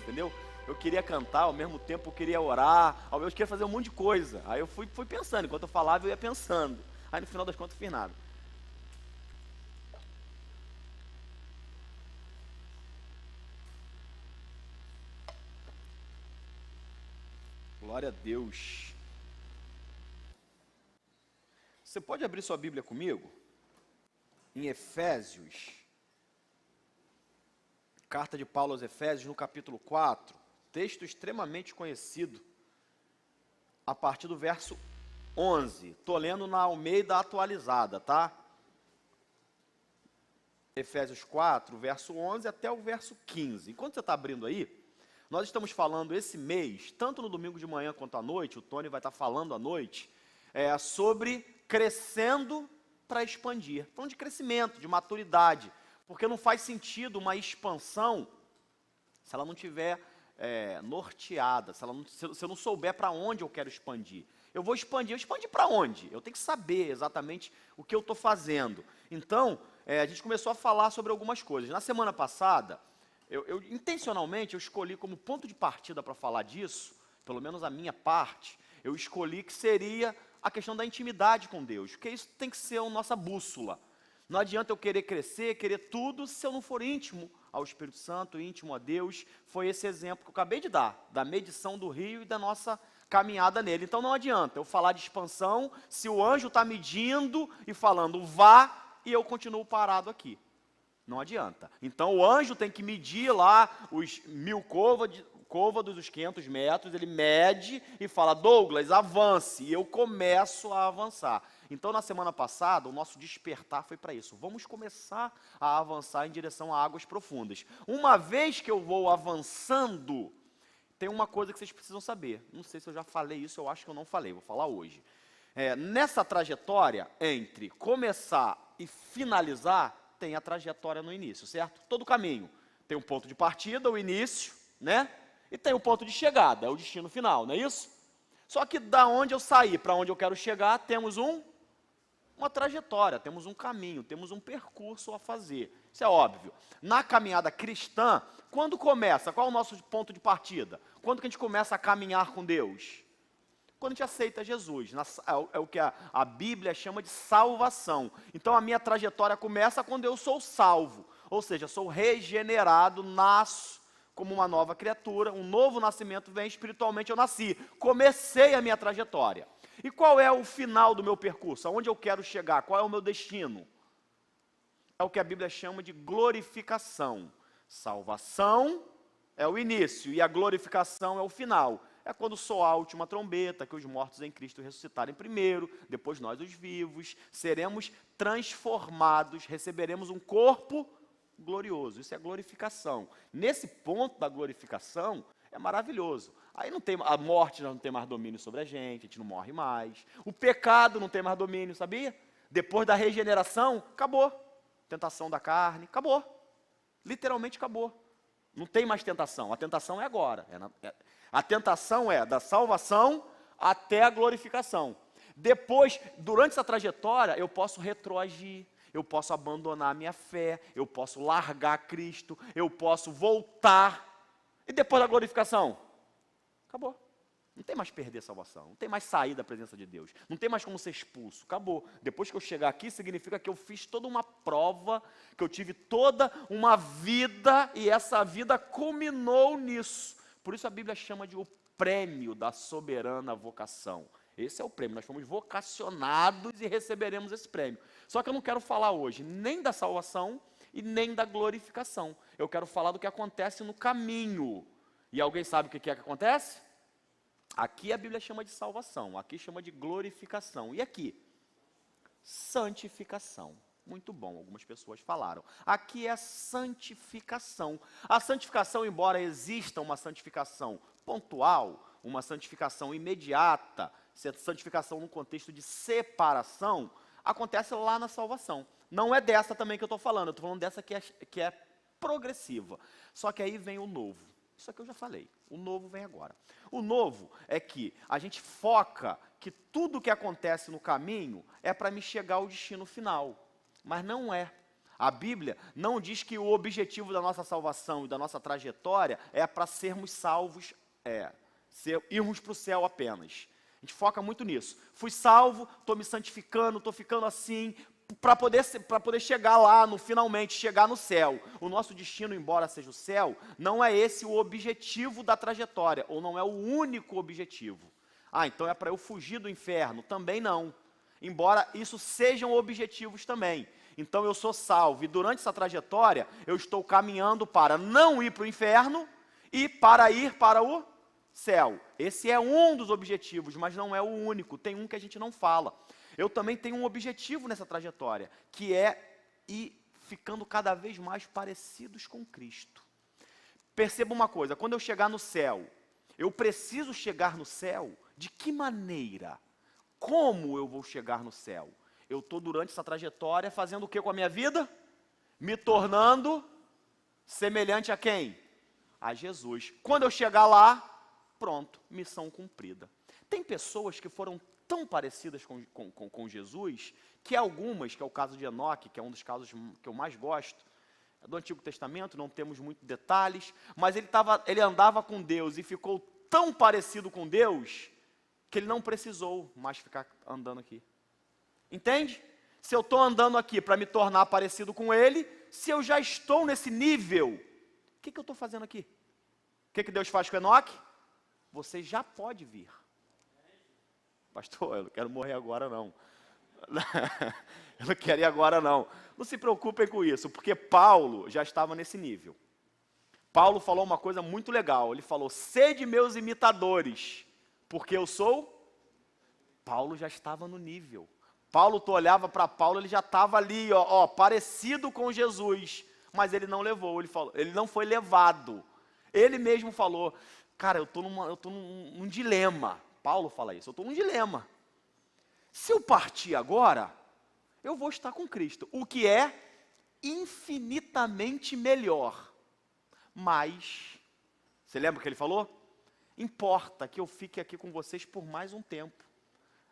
entendeu? Eu queria cantar, ao mesmo tempo eu queria orar, ao mesmo tempo eu queria fazer um monte de coisa. Aí eu fui pensando, enquanto eu falava eu ia pensando. Aí no final das contas eu fiz nada. Glória a Deus. Você pode abrir sua Bíblia comigo? Em Efésios. Carta de Paulo aos Efésios, no capítulo 4. Texto extremamente conhecido. A partir do verso 11. Estou lendo na Almeida atualizada, tá? Efésios 4, verso 11 até o verso 15. Enquanto você está abrindo aí, nós estamos falando esse mês, tanto no domingo de manhã quanto à noite, o Tony vai estar falando à noite, sobre crescendo para expandir. Falando de crescimento, de maturidade, porque não faz sentido uma expansão se ela não tiver norteada, se eu não souber para onde eu quero expandir. Eu expandir para onde? Eu tenho que saber exatamente o que eu estou fazendo. Então, a gente começou a falar sobre algumas coisas. Na semana passada, intencionalmente, eu escolhi como ponto de partida para falar disso, pelo menos a minha parte, eu escolhi que seria a questão da intimidade com Deus, porque isso tem que ser a nossa bússola. Não adianta eu querer crescer, querer tudo, se eu não for íntimo ao Espírito Santo, íntimo a Deus. Foi esse exemplo que eu acabei de dar, da medição do rio e da nossa caminhada nele. Então não adianta eu falar de expansão, se o anjo está medindo e falando vá, e eu continuo parado aqui. Não adianta. Então o anjo tem que medir lá os 1000 côvados, os 500 metros, ele mede e fala, Douglas, avance, e eu começo a avançar. Então na semana passada, o nosso despertar foi para isso. Vamos começar a avançar em direção a águas profundas. Uma vez que eu vou avançando, tem uma coisa que vocês precisam saber. Não sei se eu já falei isso, eu acho que eu não falei, vou falar hoje. Nessa trajetória, entre começar e finalizar, tem a trajetória no início, certo? Todo caminho tem um ponto de partida, o início, né? E tem o ponto de chegada, é o destino final, não é isso? Só que da onde eu saí para onde eu quero chegar, temos uma trajetória, temos um caminho, temos um percurso a fazer. Isso é óbvio. Na caminhada cristã, quando começa? Qual é o nosso ponto de partida? Quando que a gente começa a caminhar com Deus? Quando a gente aceita Jesus. É o que a Bíblia chama de salvação. Então a minha trajetória começa quando eu sou salvo. Ou seja, sou regenerado, nasço como uma nova criatura, um novo nascimento vem, espiritualmente eu nasci. Comecei a minha trajetória. E qual é o final do meu percurso? Aonde eu quero chegar? Qual é o meu destino? É o que a Bíblia chama de glorificação. Salvação é o início e a glorificação é o final. É quando soar a última trombeta, que os mortos em Cristo ressuscitarem primeiro, depois nós os vivos, seremos transformados, receberemos um corpo glorioso. Isso é glorificação. Nesse ponto da glorificação, é maravilhoso. Aí não tem, a morte não tem mais domínio sobre a gente não morre mais. O pecado não tem mais domínio, sabia? Depois da regeneração, acabou. Tentação da carne, acabou. Literalmente acabou. Não tem mais tentação. A tentação é agora. A tentação é da salvação até a glorificação. Depois, durante essa trajetória, eu posso retroagir. Eu posso abandonar a minha fé, eu posso largar Cristo, eu posso voltar. E depois da glorificação? Acabou. Não tem mais perder a salvação, não tem mais sair da presença de Deus, não tem mais como ser expulso, acabou. Depois que eu chegar aqui, significa que eu fiz toda uma prova, que eu tive toda uma vida, e essa vida culminou nisso. Por isso a Bíblia chama de o prêmio da soberana vocação. Esse é o prêmio, nós fomos vocacionados e receberemos esse prêmio. Só que eu não quero falar hoje nem da salvação e nem da glorificação. Eu quero falar do que acontece no caminho. E alguém sabe o que é que acontece? Aqui a Bíblia chama de salvação, aqui chama de glorificação. E aqui? Santificação. Muito bom, algumas pessoas falaram. Aqui é a santificação. A santificação, embora exista uma santificação pontual, uma santificação imediata, santificação no contexto de separação, acontece lá na salvação. Não é dessa também que eu estou falando, eu estou falando dessa que é progressiva. Só que aí vem o novo. Isso aqui eu já falei, o novo vem agora. O novo é que a gente foca que tudo que acontece no caminho é para me chegar ao destino final. Mas não é. A Bíblia não diz que o objetivo da nossa salvação e da nossa trajetória é para sermos salvos, irmos para o céu apenas. A gente foca muito nisso. Fui salvo, estou me santificando, estou ficando assim, para poder chegar lá, finalmente, chegar no céu. O nosso destino, embora seja o céu, não é esse o objetivo da trajetória, ou não é o único objetivo. Então é para eu fugir do inferno? Também não. Embora isso sejam objetivos também. Então eu sou salvo, e durante essa trajetória, eu estou caminhando para não ir para o inferno, e para ir para o céu. Esse é um dos objetivos, mas não é o único. Tem um que a gente não fala. Eu também tenho um objetivo nessa trajetória, que é ir ficando cada vez mais parecidos com Cristo. Perceba uma coisa, quando eu chegar no céu, eu preciso chegar no céu de que maneira? Como eu vou chegar no céu? Eu estou durante essa trajetória fazendo o que com a minha vida? Me tornando semelhante a quem? A Jesus. Quando eu chegar lá, pronto, missão cumprida. Tem pessoas que foram tão parecidas com Jesus, que algumas, que é o caso de Enoque, que é um dos casos que eu mais gosto, do Antigo Testamento, não temos muitos detalhes, mas ele andava com Deus e ficou tão parecido com Deus, que ele não precisou mais ficar andando aqui. Entende? Se eu estou andando aqui para me tornar parecido com ele, se eu já estou nesse nível, o que eu estou fazendo aqui? O que Deus faz com Enoque? Você já pode vir. Pastor, eu não quero morrer agora não. Eu não quero ir agora não. Não se preocupem com isso, porque Paulo já estava nesse nível. Paulo falou uma coisa muito legal. Ele falou, sede meus imitadores, porque eu sou... Paulo já estava no nível. Paulo, tu olhava para Paulo, ele já estava ali, parecido com Jesus, mas ele não levou, ele não foi levado. Ele mesmo falou, cara, eu estou num dilema. Paulo fala isso, eu estou num dilema. Se eu partir agora, eu vou estar com Cristo, o que é infinitamente melhor. Mas, você lembra o que ele falou? Importa que eu fique aqui com vocês por mais um tempo.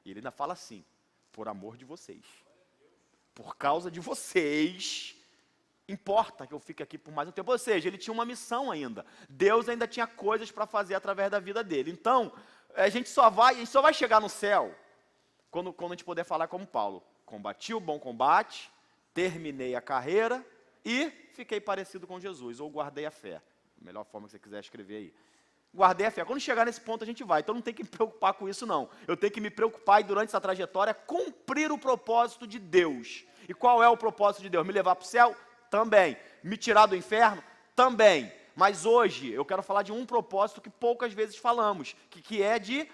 E ele ainda fala assim, por amor de vocês. Por causa de vocês, importa que eu fique aqui por mais um tempo. Ou seja, ele tinha uma missão ainda. Deus ainda tinha coisas para fazer através da vida dele. Então, a gente só vai chegar no céu quando a gente puder falar como Paulo. Combati o bom combate, terminei a carreira e fiquei parecido com Jesus, ou guardei a fé. A melhor forma que você quiser escrever aí. Guardei a fé. Quando chegar nesse ponto a gente vai. Então não tem que me preocupar com isso não. Eu tenho que me preocupar e durante essa trajetória cumprir o propósito de Deus. E qual é o propósito de Deus? Me levar para o céu? Também. Me tirar do inferno? Também. Mas hoje eu quero falar de um propósito que poucas vezes falamos, que é de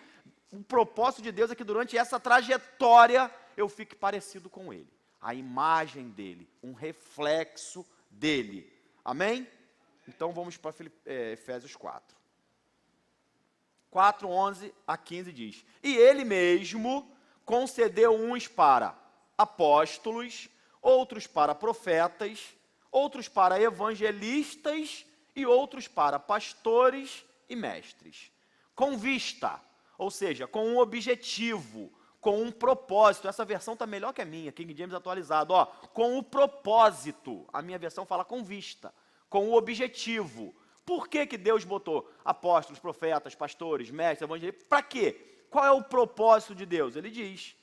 o propósito de Deus é que durante essa trajetória eu fique parecido com Ele. A imagem dEle, um reflexo dEle. Amém? Então vamos para Efésios 4. 4, 11 a 15 diz, e Ele mesmo concedeu uns para apóstolos, outros para profetas, outros para evangelistas e outros para pastores e mestres, com vista, ou seja, com um objetivo, com um propósito. Essa versão está melhor que a minha, King James atualizado, com o propósito. A minha versão fala com vista, com o objetivo. Por que Deus botou apóstolos, profetas, pastores, mestres, evangelistas? Para quê? Qual é o propósito de Deus? Ele diz,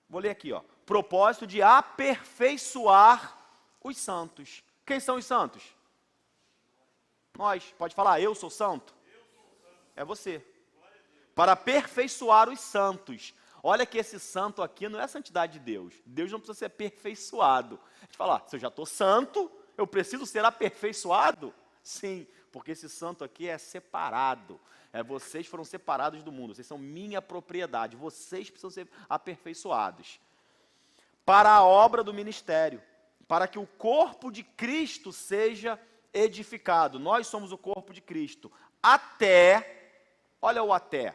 vou ler aqui, propósito de aperfeiçoar os santos. Quem são os santos? Nós. Pode falar, eu sou santo? É você. Para aperfeiçoar os santos. Olha que esse santo aqui não é a santidade de Deus. Deus não precisa ser aperfeiçoado. A gente fala, se eu já estou santo, eu preciso ser aperfeiçoado? Sim, porque esse santo aqui é separado. Vocês foram separados do mundo, vocês são minha propriedade. Vocês precisam ser aperfeiçoados. Para a obra do ministério, para que o corpo de Cristo seja edificado. Nós somos o corpo de Cristo. Até, olha o até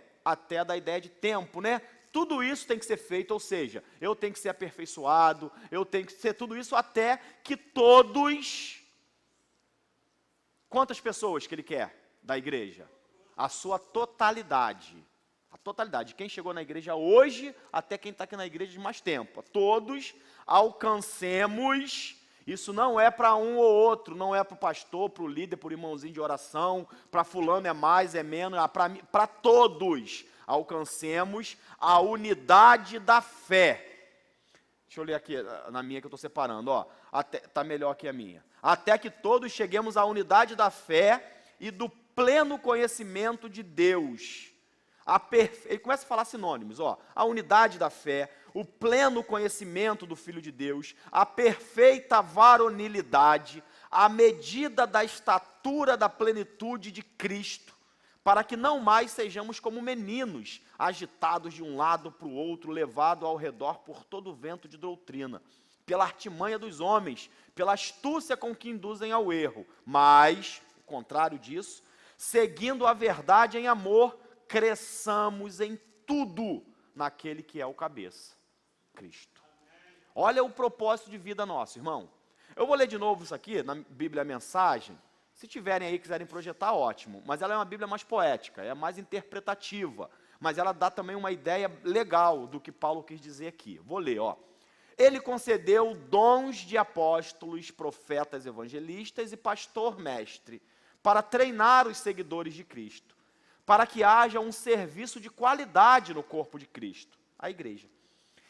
da ideia de tempo, né? Tudo isso tem que ser feito, ou seja, eu tenho que ser aperfeiçoado, eu tenho que ser tudo isso até que todos... Quantas pessoas que ele quer da igreja? A sua totalidade. A totalidade. Quem chegou na igreja hoje, até quem está aqui na igreja de mais tempo. Todos alcancemos Isso não é para um ou outro, não é para o pastor, para o líder, para o irmãozinho de oração, para fulano é mais, é menos, para todos alcancemos a unidade da fé. Deixa eu ler aqui na minha que eu estou separando, ó. Está melhor aqui a minha. Até que todos cheguemos à unidade da fé e do pleno conhecimento de Deus. Ele começa a falar sinônimos, ó. A unidade da fé, o pleno conhecimento do Filho de Deus, a perfeita varonilidade, a medida da estatura da plenitude de Cristo, para que não mais sejamos como meninos, agitados de um lado para o outro, levados ao redor por todo o vento de doutrina, pela artimanha dos homens, pela astúcia com que induzem ao erro, mas, o contrário disso, seguindo a verdade em amor, cresçamos em tudo naquele que é o cabeça, Cristo. Olha o propósito de vida nosso, irmão. Eu vou ler de novo isso aqui, na Bíblia Mensagem. Se tiverem aí, quiserem projetar, ótimo. Mas ela é uma Bíblia mais poética, é mais interpretativa. Mas ela dá também uma ideia legal do que Paulo quis dizer aqui. Vou ler, ó. Ele concedeu dons de apóstolos, profetas, evangelistas e pastor-mestre, para treinar os seguidores de Cristo, para que haja um serviço de qualidade no corpo de Cristo, a igreja.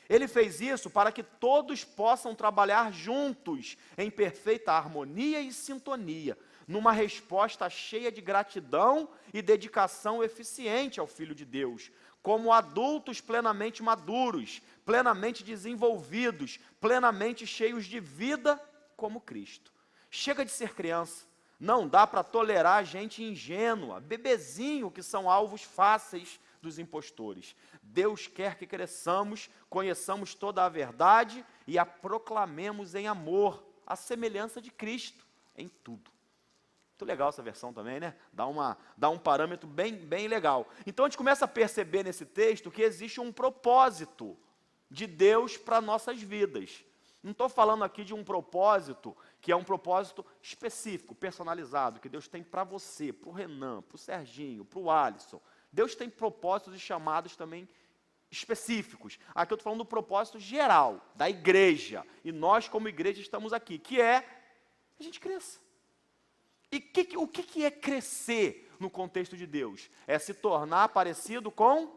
Ele fez isso para que todos possam trabalhar juntos, em perfeita harmonia e sintonia, numa resposta cheia de gratidão e dedicação eficiente ao Filho de Deus, como adultos plenamente maduros, plenamente desenvolvidos, plenamente cheios de vida, como Cristo. Chega de ser criança, não dá para tolerar gente ingênua, bebezinho que são alvos fáceis dos impostores. Deus quer que cresçamos, conheçamos toda a verdade e a proclamemos em amor, a semelhança de Cristo, em tudo. Muito legal essa versão também, né? Dá um parâmetro bem legal. Então a gente começa a perceber nesse texto que existe um propósito de Deus para nossas vidas. Não estou falando aqui de um propósito que é um propósito específico, personalizado, que Deus tem para você, para o Renan, para o Serginho, para o Alisson. Deus tem propósitos e chamados também específicos. Aqui eu estou falando do propósito geral, da igreja. E nós, como igreja, estamos aqui, que é a gente cresça. E o que é crescer no contexto de Deus? É se tornar parecido com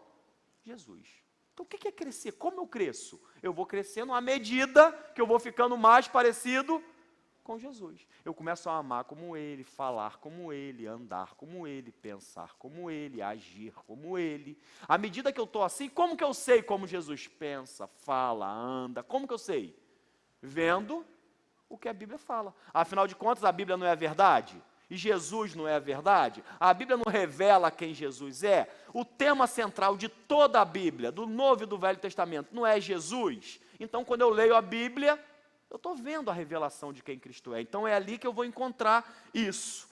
Jesus. Então, o que é crescer? Como eu cresço? Eu vou crescendo à medida que eu vou ficando mais parecido com Jesus. Eu começo a amar como Ele, falar como Ele, andar como Ele, pensar como Ele, agir como Ele. À medida que eu estou assim, como que eu sei como Jesus pensa, fala, anda? Como que eu sei? Vendo o que a Bíblia fala. Afinal de contas, a Bíblia não é a verdade? E Jesus não é a verdade? A Bíblia não revela quem Jesus é? O tema central de toda a Bíblia, do Novo e do Velho Testamento, não é Jesus? Então, quando eu leio a Bíblia, eu estou vendo a revelação de quem Cristo é. Então, é ali que eu vou encontrar isso.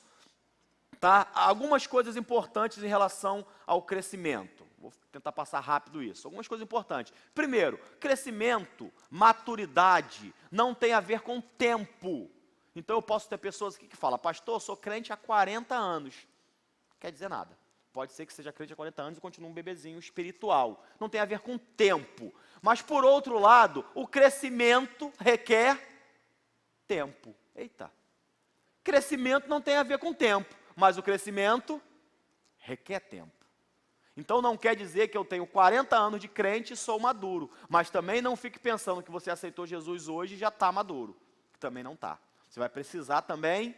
Tá? Algumas coisas importantes em relação ao crescimento. Vou tentar passar rápido isso. Algumas coisas importantes. Primeiro, crescimento, maturidade, não tem a ver com tempo. Então eu posso ter pessoas aqui que falam, pastor, eu sou crente há 40 anos. Não quer dizer nada. Pode ser que seja crente há 40 anos e continue um bebezinho espiritual. Não tem a ver com tempo. Mas por outro lado, o crescimento requer tempo. Eita. Crescimento não tem a ver com tempo, mas o crescimento requer tempo. Então não quer dizer que eu tenho 40 anos de crente e sou maduro, mas também não fique pensando que você aceitou Jesus hoje e já está maduro, que também não está. Você vai precisar também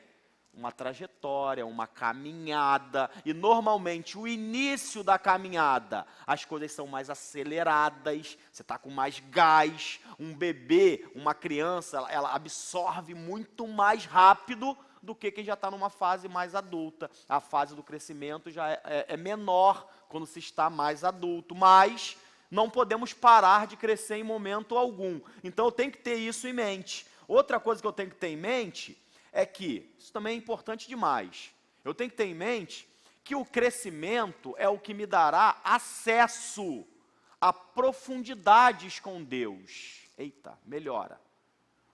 uma trajetória, uma caminhada, e normalmente o início da caminhada, as coisas são mais aceleradas, você está com mais gás, um bebê, uma criança, ela absorve muito mais rápido do que quem já está numa fase mais adulta. A fase do crescimento já é menor quando se está mais adulto, mas não podemos parar de crescer em momento algum. Então eu tenho que ter isso em mente. Outra coisa que eu tenho que ter em mente é que, isso também é importante demais, eu tenho que ter em mente que o crescimento é o que me dará acesso a profundidades com Deus. Eita, melhora.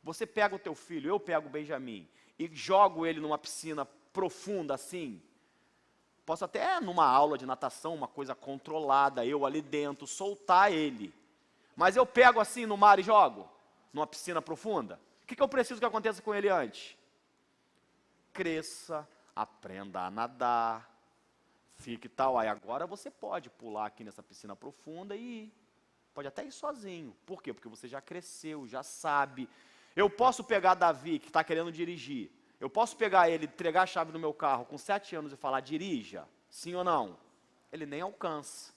Você pega o teu filho, eu pego o Benjamin, e jogo ele numa piscina profunda assim, posso até numa aula de natação, uma coisa controlada, eu ali dentro, soltar ele, mas eu pego assim no mar e jogo, numa piscina profunda, O que eu preciso que aconteça com ele antes? Cresça, aprenda a nadar, fique tal. Aí agora você pode pular aqui nessa piscina profunda e ir. Pode até ir sozinho. Por quê? Porque você já cresceu, já sabe. Eu posso pegar Davi, que está querendo dirigir. Eu posso pegar ele, entregar a chave do meu carro com 7 anos e falar, dirija? Sim ou não? Ele nem alcança.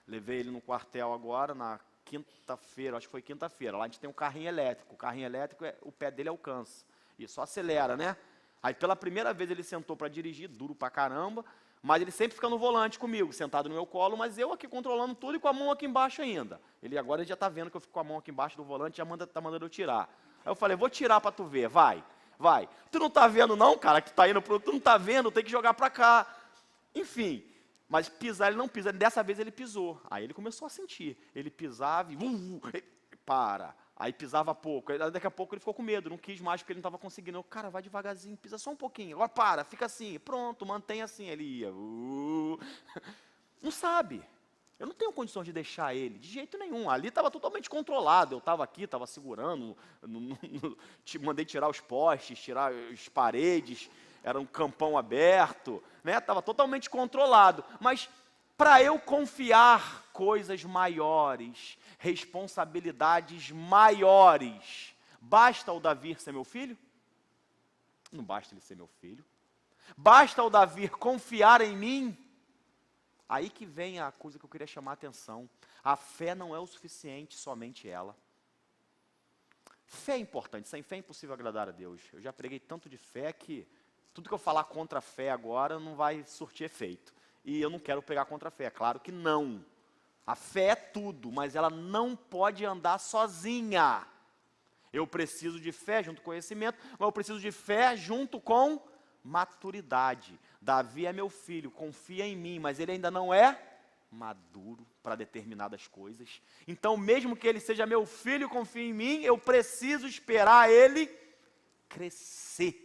Levei ele no quartel agora, na quinta-feira, acho que foi quinta-feira. Lá a gente tem um carrinho elétrico. O carrinho elétrico, o pé dele alcança. E só acelera, né? Aí pela primeira vez ele sentou para dirigir, duro pra caramba. Mas ele sempre fica no volante comigo, sentado no meu colo, mas eu aqui controlando tudo e com a mão aqui embaixo ainda. Ele agora já está vendo que eu fico com a mão aqui embaixo do volante, já está mandando eu tirar. Aí eu falei, vou tirar para tu ver, vai. Tu não está vendo não, cara, que tu está indo pro... Tu não está vendo, tem que jogar para cá. Enfim, mas pisar ele não pisa. Dessa vez ele pisou. Aí ele começou a sentir. Ele pisava e... para. Aí pisava pouco. Aí, daqui a pouco ele ficou com medo, não quis mais porque ele não estava conseguindo. Eu, cara, vai devagarzinho, pisa só um pouquinho. Agora para, fica assim. Pronto, mantém assim. Ele ia. Não sabe. Eu não tenho condições de deixar ele, de jeito nenhum. Ali estava totalmente controlado. Eu estava aqui, estava segurando. Mandei tirar os postes, tirar as paredes. Era um campão aberto. Estava totalmente controlado. Mas para eu confiar coisas maiores, responsabilidades maiores, basta o Davi ser meu filho? Não basta ele ser meu filho. Basta o Davi confiar em mim? Aí que vem a coisa que eu queria chamar a atenção. A fé não é o suficiente, somente ela. Fé é importante, sem fé é impossível agradar a Deus. Eu já preguei tanto de fé que tudo que eu falar contra a fé agora não vai surtir efeito. E eu não quero pegar contra a fé, claro que não. A fé é tudo, mas ela não pode andar sozinha. Eu preciso de fé junto com conhecimento, mas eu preciso de fé junto com maturidade. Davi é meu filho, confia em mim, mas ele ainda não é maduro para determinadas coisas. Então, mesmo que ele seja meu filho, confie em mim, eu preciso esperar ele crescer.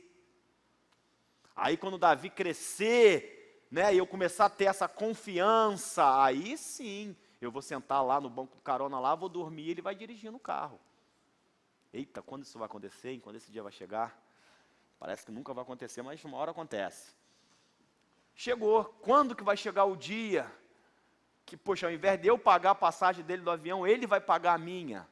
Aí quando Davi crescer, e eu começar a ter essa confiança, aí sim, eu vou sentar lá no banco do carona lá, vou dormir e ele vai dirigindo o carro. Eita, quando isso vai acontecer? Quando esse dia vai chegar? Parece que nunca vai acontecer, mas uma hora acontece. Chegou. Quando que vai chegar o dia que, poxa, ao invés de eu pagar a passagem dele do avião, ele vai pagar a minha?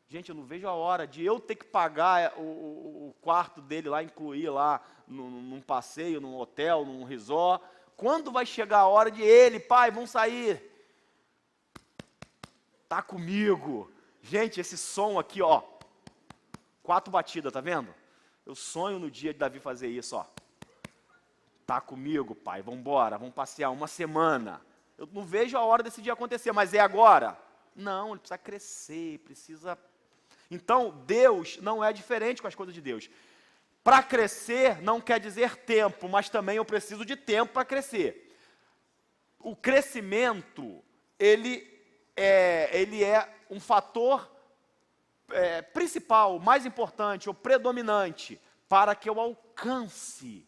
Gente, eu não vejo a hora de eu ter que pagar o quarto dele lá, incluir lá num passeio, num hotel, num resort. Quando vai chegar a hora de ele, pai, vamos sair? Tá comigo. Gente, esse som aqui, ó, 4 batidas, tá vendo? Eu sonho no dia de Davi fazer isso, ó. Tá comigo, pai, vamos embora, vamos passear uma semana. Eu não vejo a hora desse dia acontecer, mas é agora? Não, ele precisa crescer, precisa... Então, Deus não é diferente com as coisas de Deus. Para crescer não quer dizer tempo, mas também eu preciso de tempo para crescer. O crescimento, ele é um fator principal, mais importante ou predominante para que eu alcance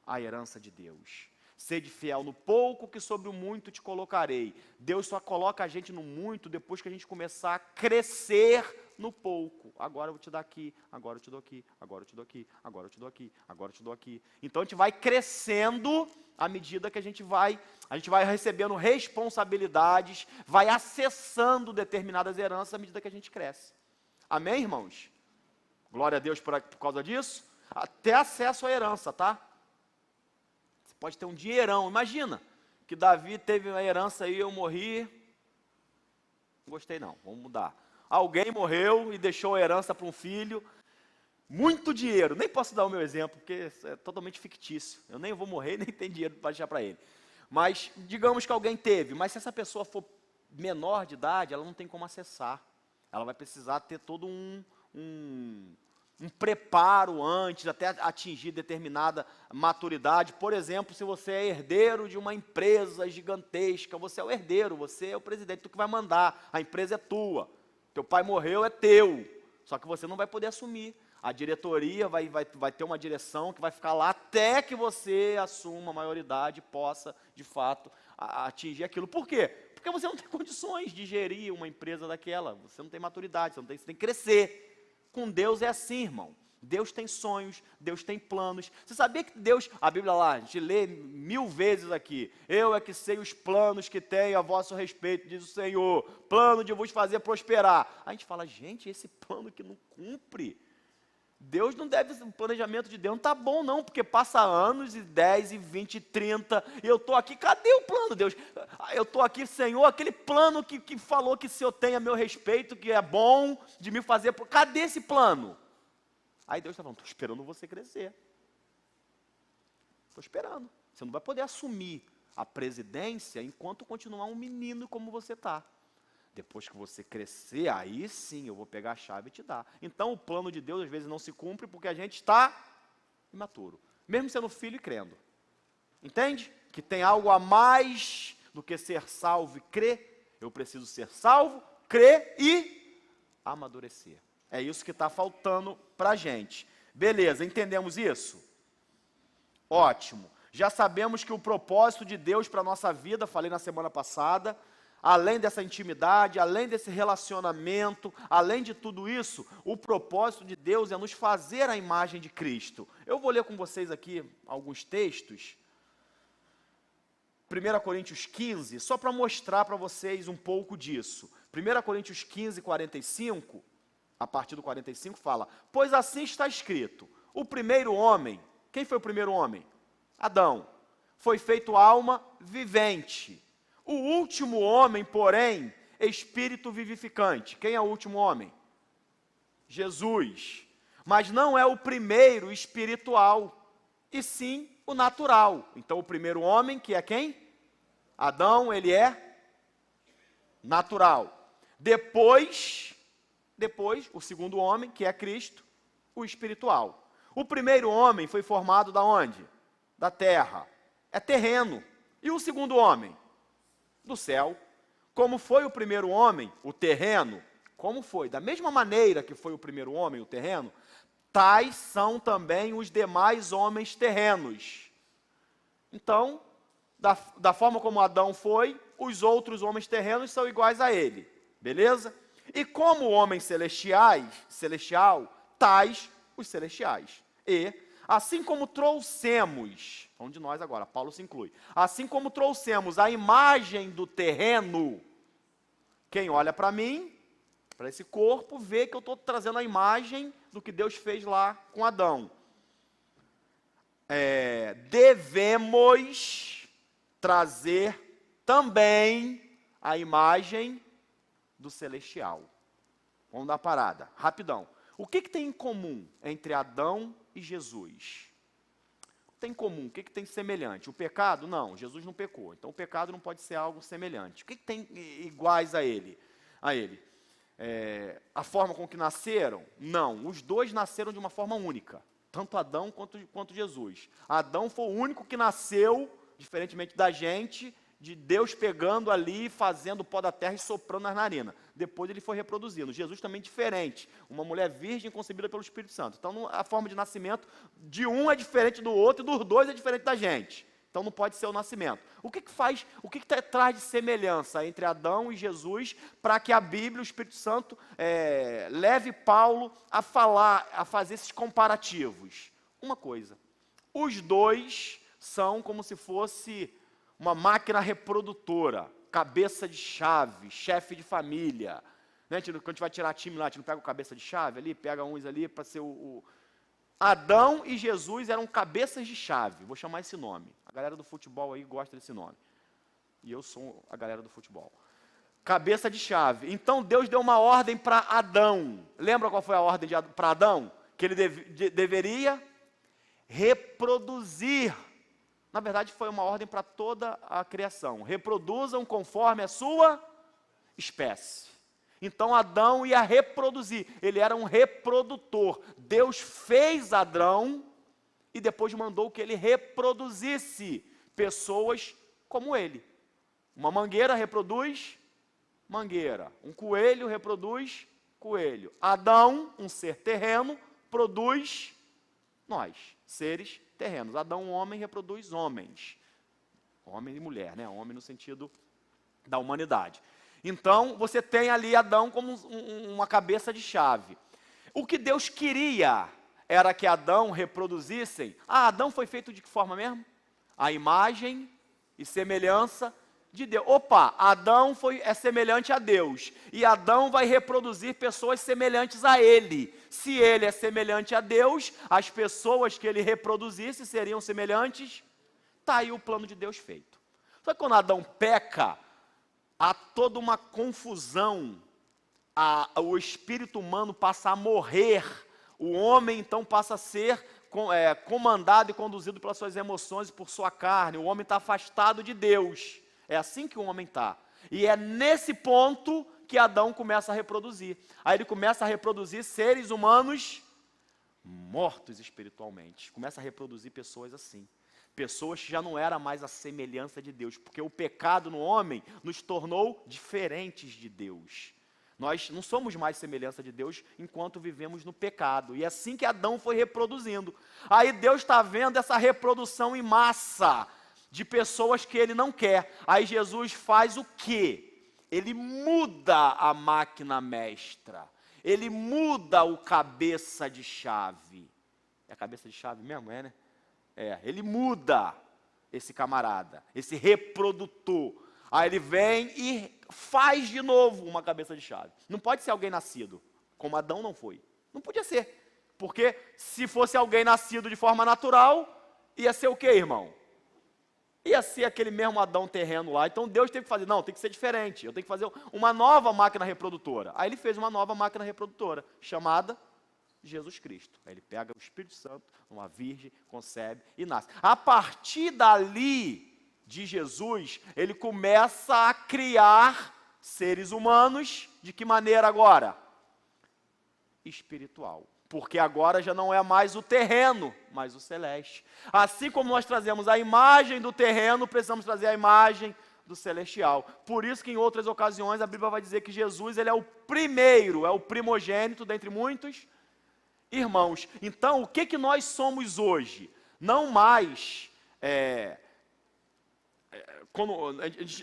a herança de Deus. Sede fiel no pouco, que sobre o muito te colocarei. Deus só coloca a gente no muito depois que a gente começar a crescer no pouco. Agora eu vou te dar aqui, agora eu te dou aqui, agora eu te dou aqui, agora eu te dou aqui, agora eu te dou aqui. Então a gente vai crescendo à medida que a gente vai recebendo responsabilidades, vai acessando determinadas heranças à medida que a gente cresce. Amém, irmãos? Glória a Deus por causa disso. Até acesso à herança, tá? Você pode ter um dinheirão. Imagina que Davi teve uma herança aí, eu morri. Não gostei não, vamos mudar. Alguém morreu e deixou a herança para um filho. Muito dinheiro. Nem posso dar o meu exemplo, porque é totalmente fictício. Eu nem vou morrer, nem tenho dinheiro para deixar para ele. Mas, digamos que alguém teve. Mas se essa pessoa for menor de idade, ela não tem como acessar. Ela vai precisar ter todo um preparo antes, até atingir determinada maturidade. Por exemplo, se você é herdeiro de uma empresa gigantesca, você é o herdeiro, você é o presidente, tu que vai mandar, a empresa é tua. Teu pai morreu, é teu, só que você não vai poder assumir. A diretoria vai ter uma direção que vai ficar lá até que você assuma a maioridade e possa, de fato, atingir aquilo. Por quê? Porque você não tem condições de gerir uma empresa daquela, você não tem maturidade, você tem que crescer. Com Deus é assim, irmão. Deus tem sonhos, Deus tem planos. Você sabia que Deus, a Bíblia lá, a gente lê 1000 vezes aqui, eu é que sei os planos que tenho a vosso respeito, diz o Senhor, plano de vos fazer prosperar. A gente fala, gente, esse plano que não cumpre. Deus não deve, o planejamento de Deus não está bom não, porque passa anos, e 10, e 20, e 30, e eu estou aqui, cadê o plano, Deus? Eu estou aqui, Senhor, aquele plano que falou que o Senhor tem a meu respeito, que é bom de me fazer, cadê esse plano? Aí Deus está falando, estou esperando você crescer. Estou esperando. Você não vai poder assumir a presidência enquanto continuar um menino como você está. Depois que você crescer, aí sim eu vou pegar a chave e te dar. Então o plano de Deus às vezes não se cumpre porque a gente está imaturo. Mesmo sendo filho e crendo. Entende? Que tem algo a mais do que ser salvo e crer. Eu preciso ser salvo, crer e amadurecer. É isso que está faltando para a gente. Beleza, entendemos isso? Ótimo. Já sabemos que o propósito de Deus para a nossa vida, falei na semana passada, além dessa intimidade, além desse relacionamento, além de tudo isso, o propósito de Deus é nos fazer a imagem de Cristo. Eu vou ler com vocês aqui alguns textos. 1 Coríntios 15, só para mostrar para vocês um pouco disso. 1 Coríntios 15, 45... a partir do 45 fala, pois assim está escrito, o primeiro homem, quem foi o primeiro homem? Adão, foi feito alma vivente. O último homem, porém, espírito vivificante. Quem é o último homem? Jesus. Mas não é o primeiro espiritual, e sim o natural. Então o primeiro homem, que é quem? Adão, ele é natural. Depois, o segundo homem, que é Cristo, o espiritual. O primeiro homem foi formado da onde? Da terra. É terreno. E o segundo homem? Do céu. Como foi o primeiro homem, o terreno? Como foi? Da mesma maneira que foi o primeiro homem, o terreno, tais são também os demais homens terrenos. Então, da forma como Adão foi, os outros homens terrenos são iguais a ele. Beleza? E como homens celestial, tais os celestiais. E, assim como trouxemos, vamos de nós agora, Paulo se inclui, assim como trouxemos a imagem do terreno, quem olha para mim, para esse corpo, vê que eu estou trazendo a imagem do que Deus fez lá com Adão. Devemos trazer também a imagem do celestial. Vamos dar uma parada, rapidão. O que tem em comum entre Adão e Jesus? O que tem em comum? O que tem semelhante? O pecado? Não, Jesus não pecou. Então o pecado não pode ser algo semelhante. O que tem iguais a ele? A forma com que nasceram? Não, os dois nasceram de uma forma única. Tanto Adão quanto Jesus. Adão foi o único que nasceu, diferentemente da gente, de Deus pegando ali, fazendo o pó da terra e soprando nas narinas. Depois ele foi reproduzindo. Jesus também diferente. Uma mulher virgem concebida pelo Espírito Santo. Então a forma de nascimento de um é diferente do outro e dos dois é diferente da gente. Então não pode ser o nascimento. O que traz de semelhança entre Adão e Jesus para que a Bíblia, o Espírito Santo, leve Paulo a fazer esses comparativos? Uma coisa. Os dois são como se fosse uma máquina reprodutora, cabeça de chave, chefe de família. Né? Quando a gente vai tirar time lá, a gente não pega o cabeça de chave ali, pega uns ali para ser o... Adão e Jesus eram cabeças de chave, vou chamar esse nome. A galera do futebol aí gosta desse nome. E eu sou a galera do futebol. Cabeça de chave. Então Deus deu uma ordem para Adão. Lembra qual foi a ordem para Adão? Que ele deveria reproduzir. Na verdade, foi uma ordem para toda a criação. Reproduzam conforme a sua espécie. Então, Adão ia reproduzir. Ele era um reprodutor. Deus fez Adão e depois mandou que ele reproduzisse pessoas como ele. Uma mangueira reproduz mangueira. Um coelho reproduz coelho. Adão, um ser terreno, produz nós, seres terrenos. Adão, um homem, reproduz homens. Homem e mulher, né? Homem no sentido da humanidade. Então, você tem ali Adão como uma cabeça de chave. O que Deus queria era que Adão reproduzissem. Adão foi feito de que forma mesmo? A imagem e semelhança de Deus. Opa, Adão é semelhante a Deus. E Adão vai reproduzir pessoas semelhantes a ele. Se ele é semelhante a Deus, as pessoas que ele reproduzisse seriam semelhantes. Está aí o plano de Deus feito. Só que quando Adão peca, há toda uma confusão. O espírito humano passa a morrer. O homem então passa a ser comandado e conduzido pelas suas emoções e por sua carne. O homem está afastado de Deus. É assim que o homem está. E é nesse ponto que Adão começa a reproduzir. Aí ele começa a reproduzir seres humanos mortos espiritualmente. Começa a reproduzir pessoas assim. Pessoas que já não era mais a semelhança de Deus. Porque o pecado no homem nos tornou diferentes de Deus. Nós não somos mais semelhança de Deus enquanto vivemos no pecado. E é assim que Adão foi reproduzindo. Aí Deus está vendo essa reprodução em massa de pessoas que ele não quer. Aí Jesus faz o quê? Ele muda a máquina mestra. Ele muda o cabeça de chave. É cabeça de chave mesmo? É, né? Ele muda esse camarada, esse reprodutor. Aí ele vem e faz de novo uma cabeça de chave. Não pode ser alguém nascido, como Adão não foi. Não podia ser. Porque se fosse alguém nascido de forma natural, ia ser o quê, irmão? Ia ser aquele mesmo Adão terreno lá. Então Deus teve que fazer, não, tem que ser diferente. Eu tenho que fazer uma nova máquina reprodutora. Aí ele fez uma nova máquina reprodutora, chamada Jesus Cristo. Aí ele pega o Espírito Santo, uma virgem, concebe e nasce. A partir dali de Jesus, ele começa a criar seres humanos, de que maneira agora? Espiritual. Porque agora já não é mais o terreno, mas o celeste. Assim como nós trazemos a imagem do terreno, precisamos trazer a imagem do celestial. Por isso que em outras ocasiões a Bíblia vai dizer que Jesus ele é o primeiro, é o primogênito dentre muitos irmãos. Então, o que nós somos hoje? Não mais...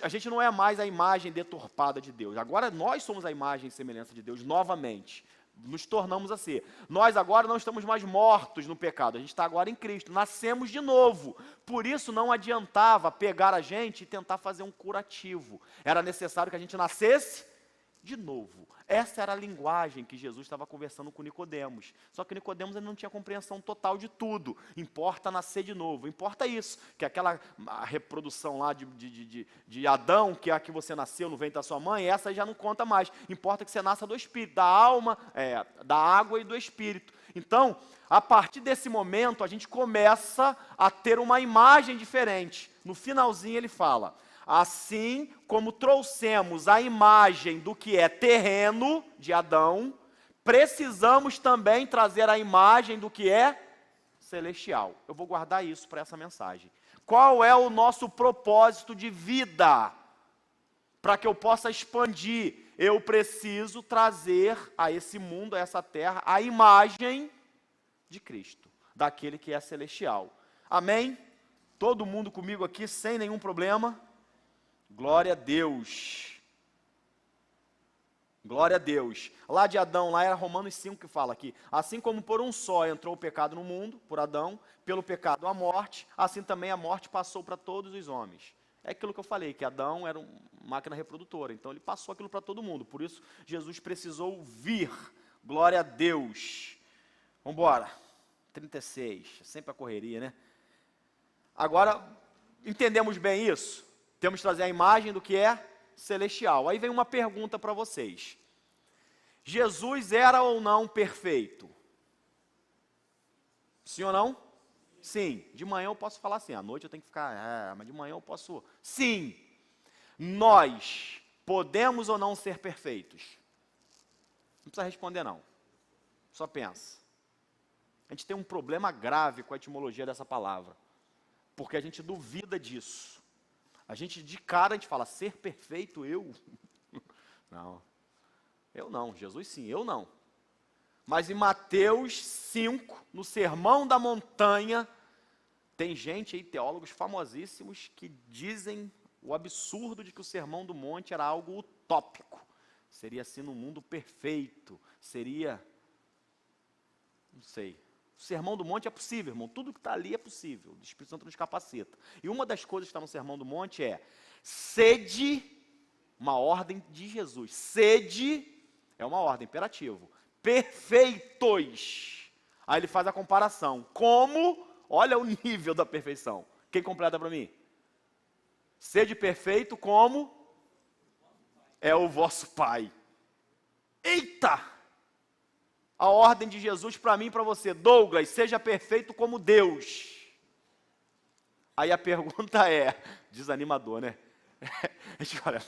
a gente não é mais a imagem deturpada de Deus. Agora nós somos a imagem e semelhança de Deus novamente. Nos tornamos a ser. Nós agora não estamos mais mortos no pecado. A gente está agora em Cristo. Nascemos de novo. Por isso não adiantava pegar a gente e tentar fazer um curativo. Era necessário que a gente nascesse de novo. Essa era a linguagem que Jesus estava conversando com Nicodemos. Só que Nicodemos ainda não tinha compreensão total de tudo. Importa nascer de novo. Importa isso, que aquela reprodução lá de Adão, que é a que você nasceu no ventre da sua mãe, essa já não conta mais. Importa que você nasça do Espírito, da alma, da água e do Espírito. Então, a partir desse momento, a gente começa a ter uma imagem diferente. No finalzinho ele fala... Assim como trouxemos a imagem do que é terreno de Adão, precisamos também trazer a imagem do que é celestial. Eu vou guardar isso para essa mensagem. Qual é o nosso propósito de vida? Para que eu possa expandir, eu preciso trazer a esse mundo, a essa terra, a imagem de Cristo, daquele que é celestial. Amém? Todo mundo comigo aqui, sem nenhum problema? Glória a Deus. Glória a Deus. Lá de Adão, lá era Romanos 5 que fala aqui. Assim como por um só entrou o pecado no mundo, por Adão, pelo pecado a morte, assim também a morte passou para todos os homens. É aquilo que eu falei, que Adão era uma máquina reprodutora, então ele passou aquilo para todo mundo. Por isso, Jesus precisou vir. Glória a Deus. Vamos embora. 36, sempre a correria, né? Agora, entendemos bem isso? Temos que trazer a imagem do que é celestial. Aí vem uma pergunta para vocês. Jesus era ou não perfeito? Sim ou não? Sim. De manhã eu posso falar assim, à noite eu tenho que ficar, mas de manhã eu posso... Sim. Nós podemos ou não ser perfeitos? Não precisa responder não. Só pensa. A gente tem um problema grave com a etimologia dessa palavra. Porque a gente duvida disso. A gente, de cara, a gente fala, ser perfeito, eu? Não, eu não, Jesus sim, eu não. Mas em Mateus 5, no Sermão da Montanha, tem gente aí, teólogos famosíssimos, que dizem o absurdo de que o Sermão do Monte era algo utópico. Seria assim no mundo perfeito, seria Não sei. O Sermão do Monte é possível, irmão. Tudo que está ali é possível. O Espírito Santo nos capacita. E uma das coisas que está no Sermão do Monte é sede, uma ordem de Jesus. Sede é uma ordem, imperativo. Perfeitos. Aí ele faz a comparação. Como? Olha o nível da perfeição. Quem completa para mim? Sede perfeito como é o vosso Pai. Eita! A ordem de Jesus para mim e para você. Douglas, seja perfeito como Deus. Aí a pergunta é, desanimador, né? Olha,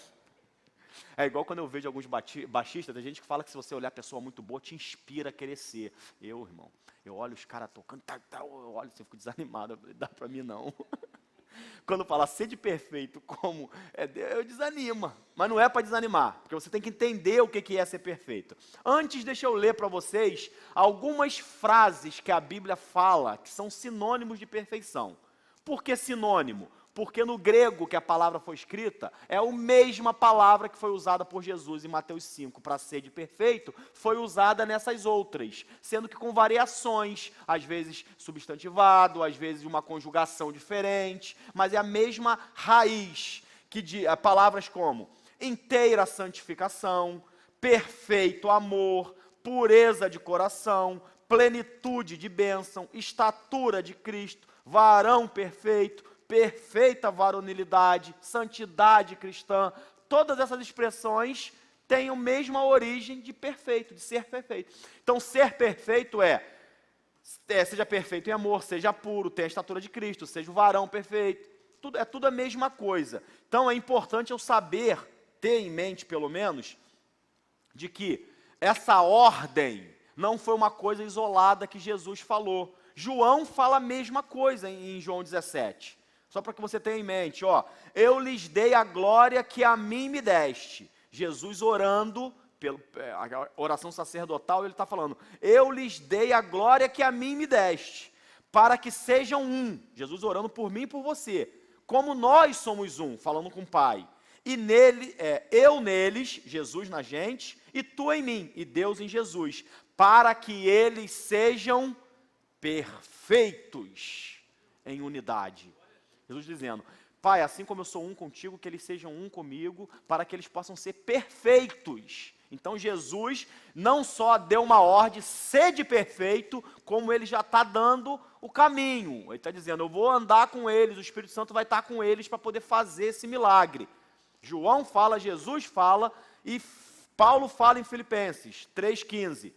é igual quando eu vejo alguns baixistas, tem gente que fala que se você olhar a pessoa muito boa, te inspira a querer ser. Eu, irmão, eu olho os caras tocando, eu olho assim, eu fico desanimado, não dá para mim não. Quando fala sede perfeito como é Deus, eu desanima. Mas não é para desanimar, porque você tem que entender o que é ser perfeito. Antes, deixa eu ler para vocês algumas frases que a Bíblia fala, que são sinônimos de perfeição. Por que sinônimo? Porque no grego que a palavra foi escrita, é a mesma palavra que foi usada por Jesus em Mateus 5 para sede perfeito, foi usada nessas outras, sendo que com variações, às vezes substantivado, às vezes uma conjugação diferente, mas é a mesma raiz, que palavras como inteira santificação, perfeito amor, pureza de coração, plenitude de bênção, estatura de Cristo, varão perfeito, perfeita varonilidade, santidade cristã, todas essas expressões têm a mesma origem de perfeito, de ser perfeito. Então, ser perfeito seja perfeito em amor, seja puro, tenha a estatura de Cristo, seja o varão perfeito, é tudo a mesma coisa. Então, é importante eu saber, ter em mente pelo menos, de que essa ordem não foi uma coisa isolada que Jesus falou. João fala a mesma coisa em João 17. Só para que você tenha em mente, eu lhes dei a glória que a mim me deste. Jesus orando, a oração sacerdotal, ele está falando, eu lhes dei a glória que a mim me deste, para que sejam um. Jesus orando por mim e por você, como nós somos um, falando com o Pai. E eu neles, Jesus na gente, e tu em mim, e Deus em Jesus, para que eles sejam perfeitos em unidade. Jesus dizendo, Pai, assim como eu sou um contigo, que eles sejam um comigo, para que eles possam ser perfeitos. Então Jesus não só deu uma ordem, sede perfeito, como ele já está dando o caminho. Ele está dizendo, eu vou andar com eles, o Espírito Santo vai estar com eles para poder fazer esse milagre. João fala, Jesus fala, e Paulo fala em Filipenses 3,15.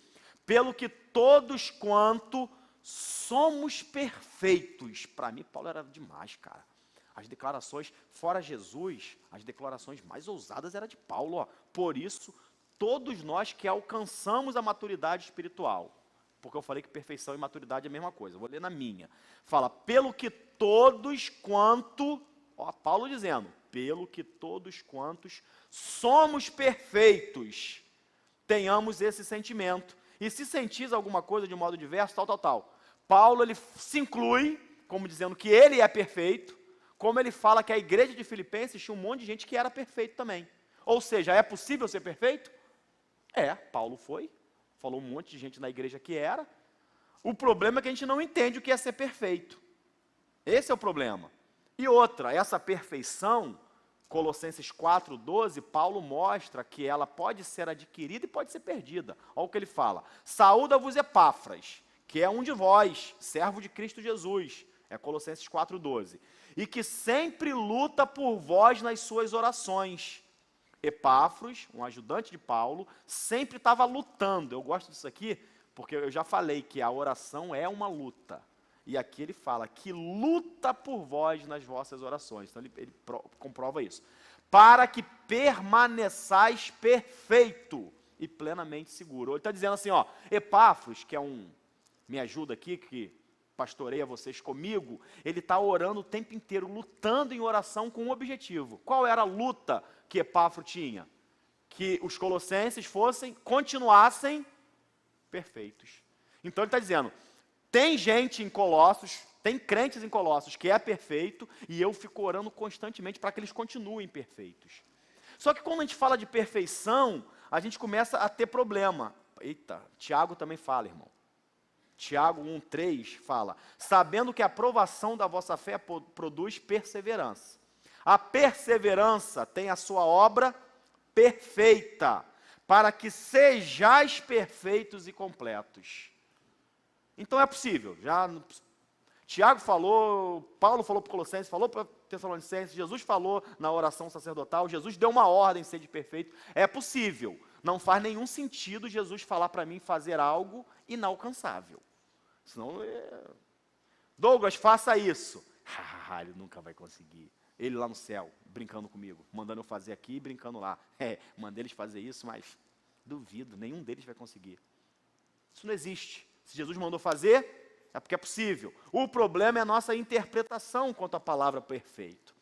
Pelo que todos quanto somos perfeitos. Para mim, Paulo era demais, cara. As declarações, fora Jesus, as declarações mais ousadas eram de Paulo. Por isso, todos nós que alcançamos a maturidade espiritual, porque eu falei que perfeição e maturidade é a mesma coisa, vou ler na minha. Fala, pelo que todos quanto, Paulo dizendo, pelo que todos quantos somos perfeitos, tenhamos esse sentimento. E se sentis alguma coisa de modo diverso, tal. Paulo, ele se inclui, como dizendo que ele é perfeito, como ele fala que a igreja de Filipenses tinha um monte de gente que era perfeito também. Ou seja, é possível ser perfeito? Paulo falou um monte de gente na igreja que era. O problema é que a gente não entende o que é ser perfeito. Esse é o problema. E outra, essa perfeição, Colossenses 4,12, Paulo mostra que ela pode ser adquirida e pode ser perdida. Olha o que ele fala. Saúda-vos Epáfras, que é um de vós, servo de Cristo Jesus. É Colossenses 4,12. E que sempre luta por vós nas suas orações. Epáfras, um ajudante de Paulo, sempre estava lutando. Eu gosto disso aqui, porque eu já falei que a oração é uma luta. E aqui ele fala que luta por vós nas vossas orações. Então ele comprova isso. Para que permaneçais perfeito e plenamente seguro. Ele está dizendo assim, Epáfras, que me ajuda aqui, que pastoreia vocês comigo, ele está orando o tempo inteiro, lutando em oração com um objetivo. Qual era a luta que Epáfras tinha? Que os colossenses continuassem perfeitos. Então ele está dizendo, tem gente em Colossos, tem crentes em Colossos que é perfeito, e eu fico orando constantemente para que eles continuem perfeitos. Só que quando a gente fala de perfeição, a gente começa a ter problema. Eita, Tiago também fala, irmão. Tiago 1,3 fala, sabendo que a provação da vossa fé produz perseverança. A perseverança tem a sua obra perfeita, para que sejais perfeitos e completos. Então é possível. Tiago falou, Paulo falou para Colossenses, falou para Tessalonicenses, Jesus falou na oração sacerdotal, Jesus deu uma ordem de ser de perfeito. É possível. Não faz nenhum sentido Jesus falar para mim fazer algo inalcançável. Senão, Douglas, faça isso. Ele nunca vai conseguir. Ele lá no céu, brincando comigo, mandando eu fazer aqui e brincando lá. Mandei eles fazer isso, mas duvido, nenhum deles vai conseguir. Isso não existe. Se Jesus mandou fazer, é porque é possível. O problema é a nossa interpretação quanto à palavra perfeito.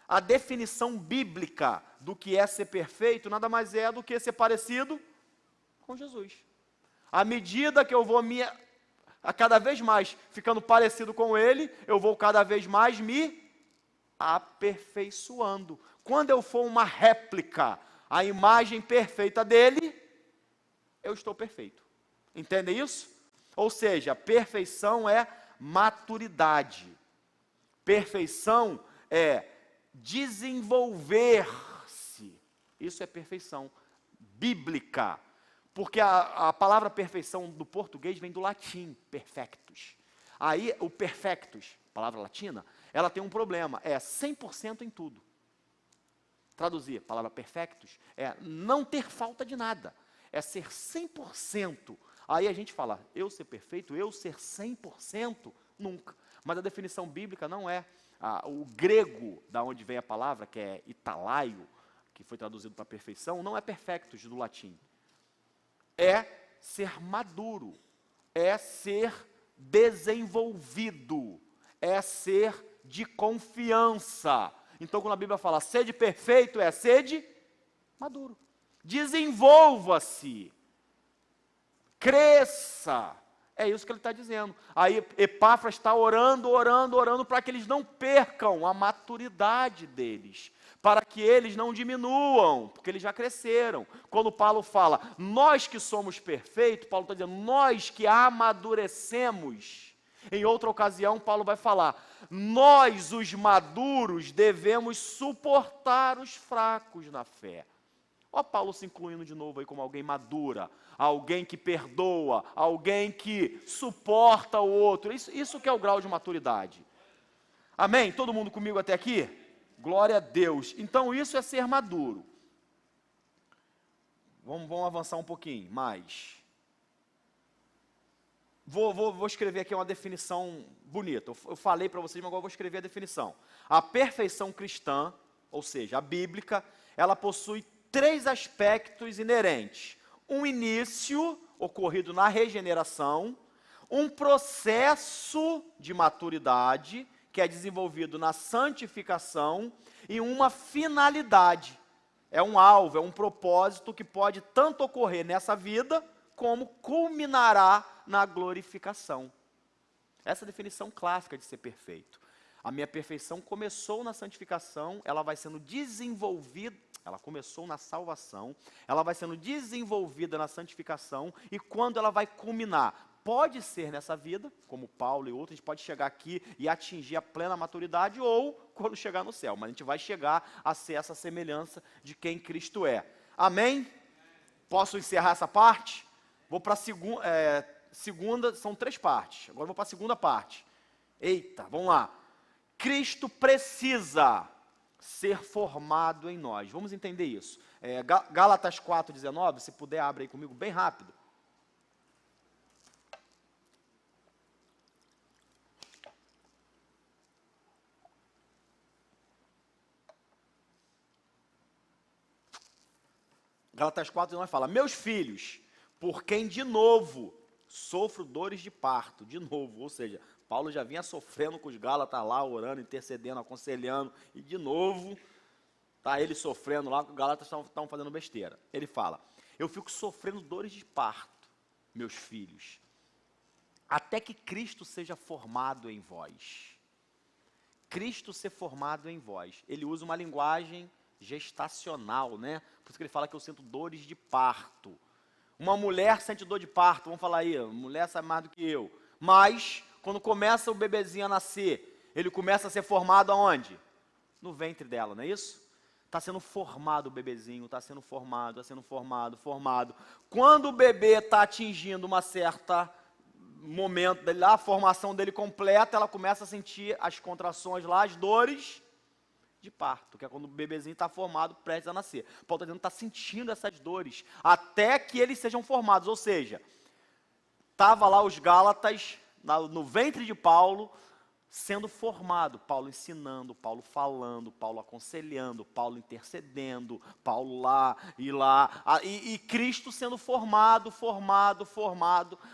A definição bíblica do que é ser perfeito nada mais é do que ser parecido com Jesus. À medida que eu vou cada vez mais ficando parecido com Ele, eu vou cada vez mais me aperfeiçoando. Quando eu for uma réplica, a imagem perfeita dele, eu estou perfeito. Entendem isso? Ou seja, perfeição é maturidade. Perfeição é desenvolver-se. Isso é perfeição bíblica. Porque a palavra perfeição do português vem do latim, perfectus. Aí, o perfectus, palavra latina, ela tem um problema, é 100% em tudo. Traduzir a palavra perfectus é não ter falta de nada, é ser 100%. Aí a gente fala, eu ser perfeito, eu ser 100%, nunca. Mas a definição bíblica não é. O grego, da onde vem a palavra, que é italaio, que foi traduzido para perfeição, não é perfectus do latim. É ser maduro, é ser desenvolvido, é ser de confiança. Então, quando a Bíblia fala sede perfeito, é sede maduro. Desenvolva-se, cresça. É isso que ele está dizendo. Aí Epáfras está orando para que eles não percam a maturidade deles, para que eles não diminuam, porque eles já cresceram. Quando Paulo fala, nós que somos perfeitos, Paulo está dizendo, nós que amadurecemos. Em outra ocasião, Paulo vai falar, nós, os maduros, devemos suportar os fracos na fé. Ó Paulo se incluindo de novo aí como alguém madura, alguém que perdoa, alguém que suporta o outro. Isso que é o grau de maturidade. Amém? Todo mundo comigo até aqui? Glória a Deus. Então isso é ser maduro. Vamos avançar um pouquinho mais. Vou escrever aqui uma definição bonita. Eu falei para vocês, mas agora vou escrever a definição. A perfeição cristã, ou seja, a bíblica, ela possui 3 aspectos inerentes. Um início ocorrido na regeneração, um processo de maturidade, que é desenvolvido na santificação, e uma finalidade. É um alvo, é um propósito que pode tanto ocorrer nessa vida, como culminará na glorificação. Essa é a definição clássica de ser perfeito. A minha perfeição começou na santificação, ela vai sendo desenvolvida, ela começou na salvação, ela vai sendo desenvolvida na santificação, e quando ela vai culminar? Pode ser nessa vida, como Paulo e outros, a gente pode chegar aqui e atingir a plena maturidade, ou quando chegar no céu, mas a gente vai chegar a ser essa semelhança de quem Cristo é. Amém? Posso encerrar essa parte? Vou para a segunda, são 3 partes, agora vou para a segunda parte. Eita, vamos lá. Cristo precisa ser formado em nós. Vamos entender isso. Gálatas 4,19, se puder, abre aí comigo bem rápido. Gálatas 4,19 fala, meus filhos, por quem de novo sofro dores de parto, de novo, ou seja, Paulo já vinha sofrendo com os Gálatas lá, orando, intercedendo, aconselhando, e de novo, está ele sofrendo lá, os Gálatas estavam fazendo besteira. Ele fala, eu fico sofrendo dores de parto, meus filhos, até que Cristo seja formado em vós. Cristo ser formado em vós. Ele usa uma linguagem gestacional, né? Por isso que ele fala que eu sinto dores de parto. Uma mulher sente dor de parto, vamos falar aí, mulher sabe mais do que eu. Mas, quando começa o bebezinho a nascer, ele começa a ser formado aonde? No ventre dela, não é isso? Está sendo formado o bebezinho, está sendo formado, formado. Quando o bebê está atingindo uma certa momento dele lá, a formação dele completa, ela começa a sentir as contrações lá, as dores de parto, que é quando o bebezinho está formado, prestes a nascer. Paulo está dizendo que está sentindo essas dores, até que eles sejam formados, ou seja, estava lá os Gálatas, no ventre de Paulo, sendo formado, Paulo ensinando, Paulo falando, Paulo aconselhando, Paulo intercedendo, Paulo lá, e Cristo sendo formado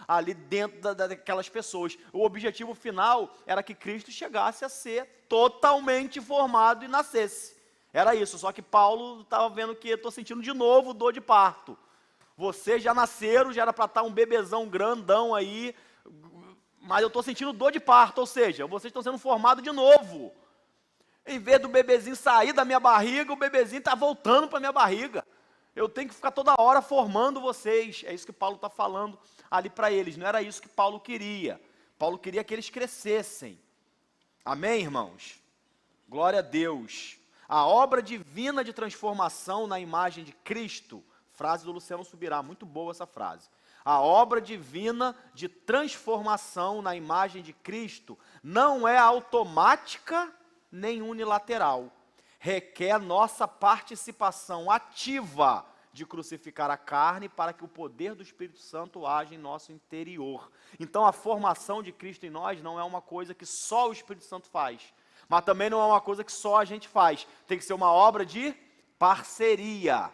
ali dentro daquelas pessoas. O objetivo final era que Cristo chegasse a ser totalmente formado e nascesse. Era isso, só que Paulo estava vendo que estou sentindo de novo dor de parto. Vocês já nasceram, já era para estar um bebezão grandão aí, mas eu estou sentindo dor de parto, ou seja, vocês estão sendo formados de novo. Em vez do bebezinho sair da minha barriga, o bebezinho está voltando para a minha barriga. Eu tenho que ficar toda hora formando vocês. É isso que Paulo está falando ali para eles. Não era isso que Paulo queria. Paulo queria que eles crescessem. Amém, irmãos? Glória a Deus. A obra divina de transformação na imagem de Cristo, frase do Luciano Subirá, muito boa essa frase. A obra divina de transformação na imagem de Cristo não é automática nem unilateral. Requer nossa participação ativa de crucificar a carne para que o poder do Espírito Santo haja em nosso interior. Então a formação de Cristo em nós não é uma coisa que só o Espírito Santo faz, mas também não é uma coisa que só a gente faz. Tem que ser uma obra de parceria.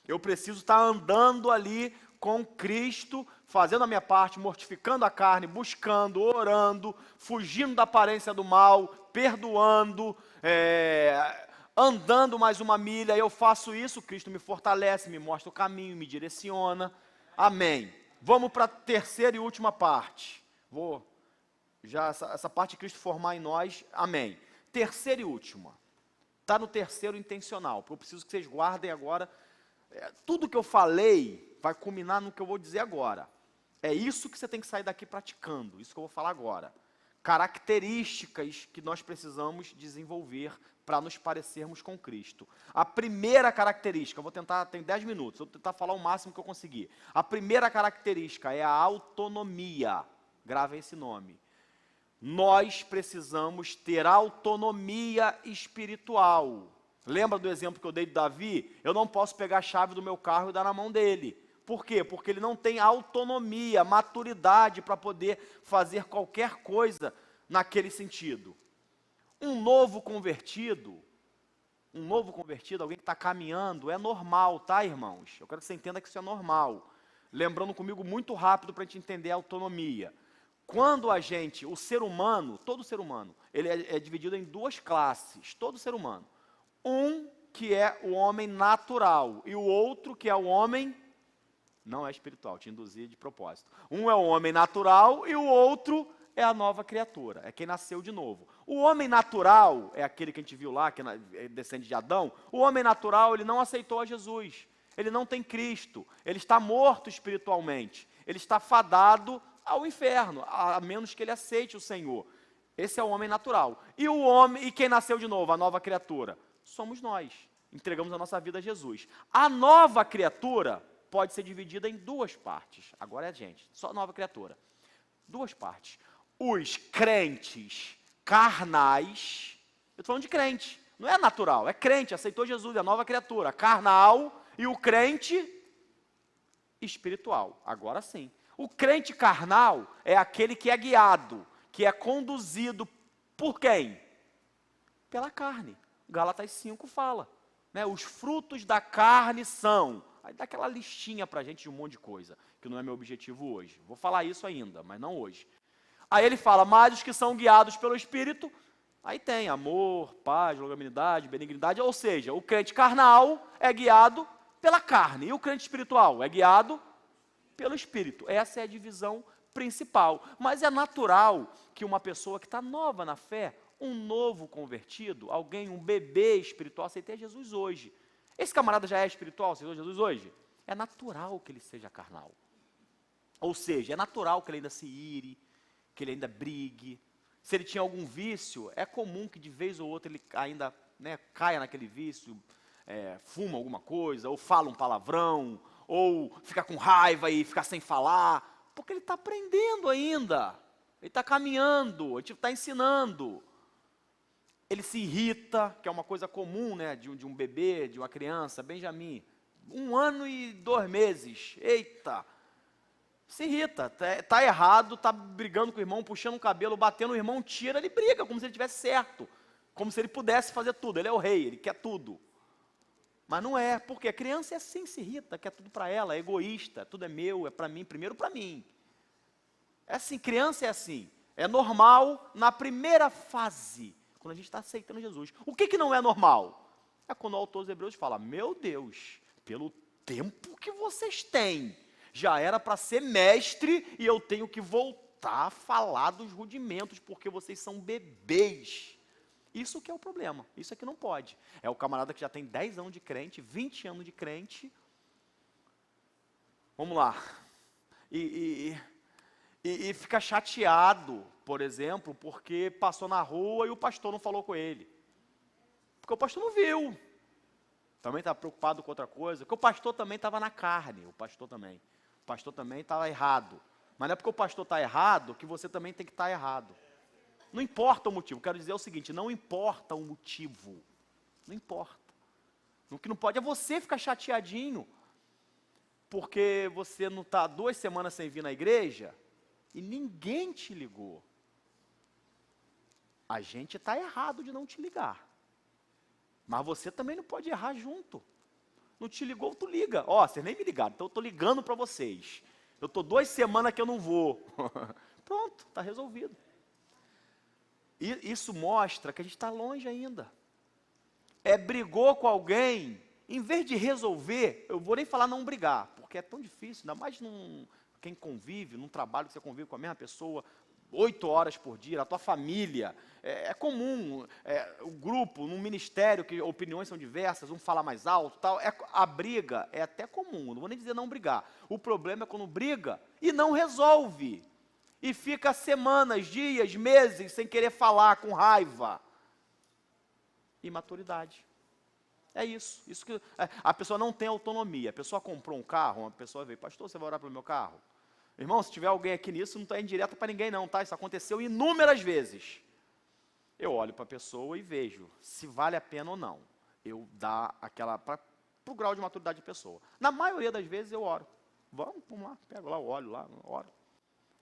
Eu preciso estar andando ali com Cristo, fazendo a minha parte, mortificando a carne, buscando, orando, fugindo da aparência do mal, perdoando, andando mais uma milha. Eu faço isso, Cristo me fortalece, me mostra o caminho, me direciona. Amém. Vamos para a terceira e última parte. Essa parte de Cristo formar em nós, amém. Terceira e última. Está no terceiro intencional, porque eu preciso que vocês guardem agora. Tudo que eu falei vai culminar no que eu vou dizer agora. É isso que você tem que sair daqui praticando, isso que eu vou falar agora. Características que nós precisamos desenvolver para nos parecermos com Cristo. A primeira característica, eu vou tentar, tem 10 minutos, eu vou tentar falar o máximo que eu conseguir. A primeira característica é a autonomia. Gravem esse nome. Nós precisamos ter autonomia espiritual. Lembra do exemplo que eu dei de Davi? Eu não posso pegar a chave do meu carro e dar na mão dele. Por quê? Porque ele não tem autonomia, maturidade para poder fazer qualquer coisa naquele sentido. Um novo convertido, alguém que está caminhando, é normal, tá, irmãos? Eu quero que você entenda que isso é normal. Lembrando comigo muito rápido para a gente entender a autonomia. Quando o ser humano, todo ser humano, ele é dividido em duas classes, todo ser humano. Um que é o homem natural e o outro que é o homem, não é espiritual, te induzi de propósito. Um é o homem natural e o outro é a nova criatura, é quem nasceu de novo. O homem natural é aquele que a gente viu lá, que descende de Adão. O homem natural, ele não aceitou a Jesus, ele não tem Cristo, ele está morto espiritualmente, ele está fadado ao inferno, a menos que ele aceite o Senhor. Esse é o homem natural. E quem nasceu de novo, a nova criatura? Somos nós, entregamos a nossa vida a Jesus. A nova criatura pode ser dividida em duas partes. Agora é a gente, só nova criatura. Duas partes. Os crentes carnais, eu estou falando de crente, não é natural, é crente, aceitou Jesus, é a nova criatura, carnal, e o crente espiritual. Agora sim. O crente carnal é aquele que é guiado, que é conduzido por quem? Pela carne. Gálatas 5 fala, né? Os frutos da carne são, aí dá aquela listinha para a gente de um monte de coisa, que não é meu objetivo hoje, vou falar isso ainda, mas não hoje. Aí ele fala, mas os que são guiados pelo Espírito, aí tem amor, paz, longanimidade, benignidade, ou seja, o crente carnal é guiado pela carne, e o crente espiritual é guiado pelo Espírito. Essa é a divisão principal, mas é natural que uma pessoa que está nova na fé, um novo convertido, um bebê espiritual, aceitei Jesus hoje. Esse camarada já é espiritual, aceitou Jesus hoje? é natural que ele seja carnal. Ou seja, é natural que ele ainda se ire, que ele ainda brigue. Se ele tinha algum vício, é comum que de vez ou outra ele ainda, né, caia naquele vício, fuma alguma coisa, ou fala um palavrão, ou fica com raiva e fica sem falar, porque ele está aprendendo ainda, ele está caminhando, a gente está ensinando. Ele se irrita, que é uma coisa comum, né, de um bebê, de uma criança, Benjamin, 1 ano e 2 meses, eita, se irrita, tá errado, tá brigando com o irmão, puxando o cabelo, batendo o irmão, tira, ele briga, como se ele tivesse certo, como se ele pudesse fazer tudo, ele é o rei, ele quer tudo. Mas não é, porque a criança é assim, se irrita, quer tudo para ela, é egoísta, tudo é meu, é para mim, primeiro para mim. É assim, criança é assim, é normal na primeira fase, quando a gente está aceitando Jesus. O que não é normal? É quando o autor dos Hebreus fala, meu Deus, pelo tempo que vocês têm, já era para ser mestre e eu tenho que voltar a falar dos rudimentos, porque vocês são bebês. Isso que é o problema, isso é que não pode. É o camarada que já tem 10 anos de crente, 20 anos de crente. Vamos lá. E fica chateado, por exemplo, porque passou na rua e o pastor não falou com ele. Porque o pastor não viu. Também estava preocupado com outra coisa, porque o pastor também estava na carne, o pastor também estava errado. Mas não é porque o pastor está errado que você também tem que estar errado. Não importa o motivo, quero dizer o seguinte, não importa o motivo, não importa. O que não pode é você ficar chateadinho, porque você não está 2 semanas sem vir na igreja, e ninguém te ligou. A gente está errado de não te ligar. Mas você também não pode errar junto. Não te ligou, tu liga. Ó, vocês nem me ligaram, então eu estou ligando para vocês. Eu estou 2 semanas que eu não vou. Pronto, está resolvido. E isso mostra que a gente está longe ainda. Brigou com alguém, em vez de resolver, eu vou nem falar não brigar, porque é tão difícil, ainda mais quem convive, num trabalho que você convive com a mesma pessoa, 8 horas por dia, a tua família, é comum, o grupo, num ministério, que opiniões são diversas, um fala mais alto, tal, a briga é até comum, não vou nem dizer não brigar, o problema é quando briga e não resolve, e fica semanas, dias, meses, sem querer falar, com raiva, imaturidade. É isso que a pessoa não tem autonomia, a pessoa comprou um carro, uma pessoa veio, pastor, você vai orar pelo meu carro? Irmão, se tiver alguém aqui nisso, não está indireta para ninguém não, tá? Isso aconteceu inúmeras vezes. Eu olho para a pessoa e vejo se vale a pena ou não. Eu dar aquela, para o grau de maturidade da pessoa. Na maioria das vezes eu oro. Vamos lá, pego lá, olho lá, oro.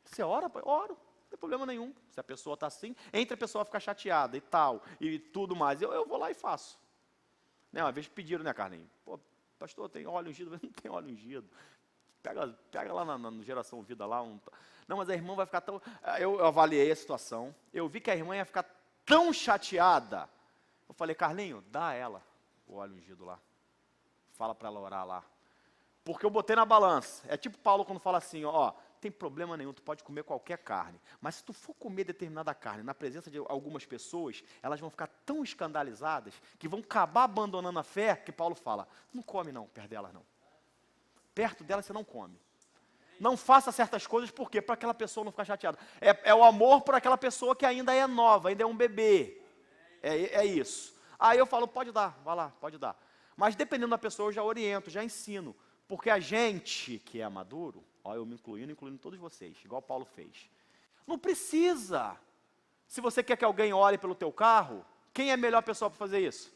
Você ora? Oro, não tem problema nenhum. Se a pessoa está assim, entre a pessoa ficar chateada e tal, e tudo mais, eu vou lá e faço. Né, uma vez pediram, né, Carlinhos? Pô, pastor, tem óleo ungido? Não tem óleo ungido. Pega lá na Geração Vida lá. Não, mas a irmã vai ficar tão... Eu avaliei a situação, eu vi que a irmã ia ficar tão chateada. Eu falei, Carlinho, dá a ela o óleo ungido lá. Fala para ela orar lá. Porque eu botei na balança. É tipo Paulo quando fala assim, ó, tem problema nenhum, tu pode comer qualquer carne. Mas se tu for comer determinada carne, na presença de algumas pessoas, elas vão ficar tão escandalizadas, que vão acabar abandonando a fé, que Paulo fala, não come não, perto delas não. Perto dela você não come. Não faça certas coisas, por quê? Para aquela pessoa não ficar chateada. É o amor por aquela pessoa que ainda é nova, ainda é um bebê. É isso. Aí eu falo, pode dar, vai lá, pode dar. Mas dependendo da pessoa, eu já oriento, já ensino. Porque a gente que é maduro, ó, eu me incluindo todos vocês, igual Paulo fez. Não precisa. Se você quer que alguém ore pelo teu carro, quem é a melhor pessoa para fazer isso?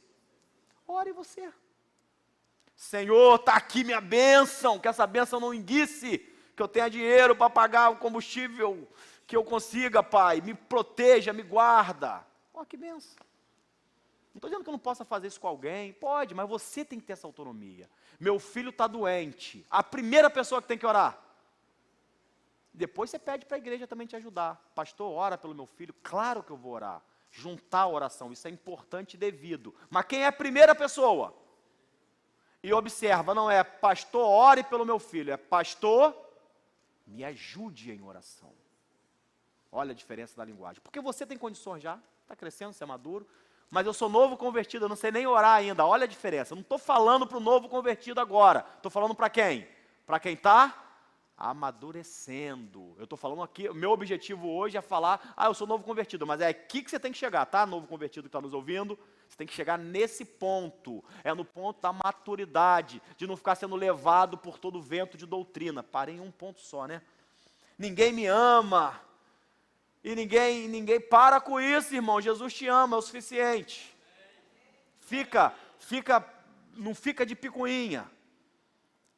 Ore você. Senhor, está aqui minha bênção, que essa bênção não enguice, que eu tenha dinheiro para pagar o combustível, que eu consiga, Pai, me proteja, me guarda. Ó, que bênção. Não estou dizendo que eu não possa fazer isso com alguém, pode, mas você tem que ter essa autonomia. Meu filho está doente, a primeira pessoa que tem que orar. Depois você pede para a igreja também te ajudar. Pastor, ora pelo meu filho, claro que eu vou orar. Juntar a oração, isso é importante e devido. Mas quem é a primeira pessoa? E observa, não é pastor, ore pelo meu filho, é pastor, me ajude em oração. Olha a diferença da linguagem. Porque você tem condições já, está crescendo, você é maduro. Mas eu sou novo convertido, eu não sei nem orar ainda. Olha a diferença. Eu não estou falando para o novo convertido agora. Estou falando para quem? Para quem está amadurecendo. Eu estou falando aqui, o meu objetivo hoje é falar, eu sou novo convertido, mas é aqui que você tem que chegar, tá? Novo convertido que está nos ouvindo, você tem que chegar nesse ponto. É no ponto da maturidade, de não ficar sendo levado por todo o vento de doutrina. Parei em um ponto só, né? Ninguém me ama. E ninguém para com isso, irmão. Jesus te ama, é o suficiente. Não fica de picuinha.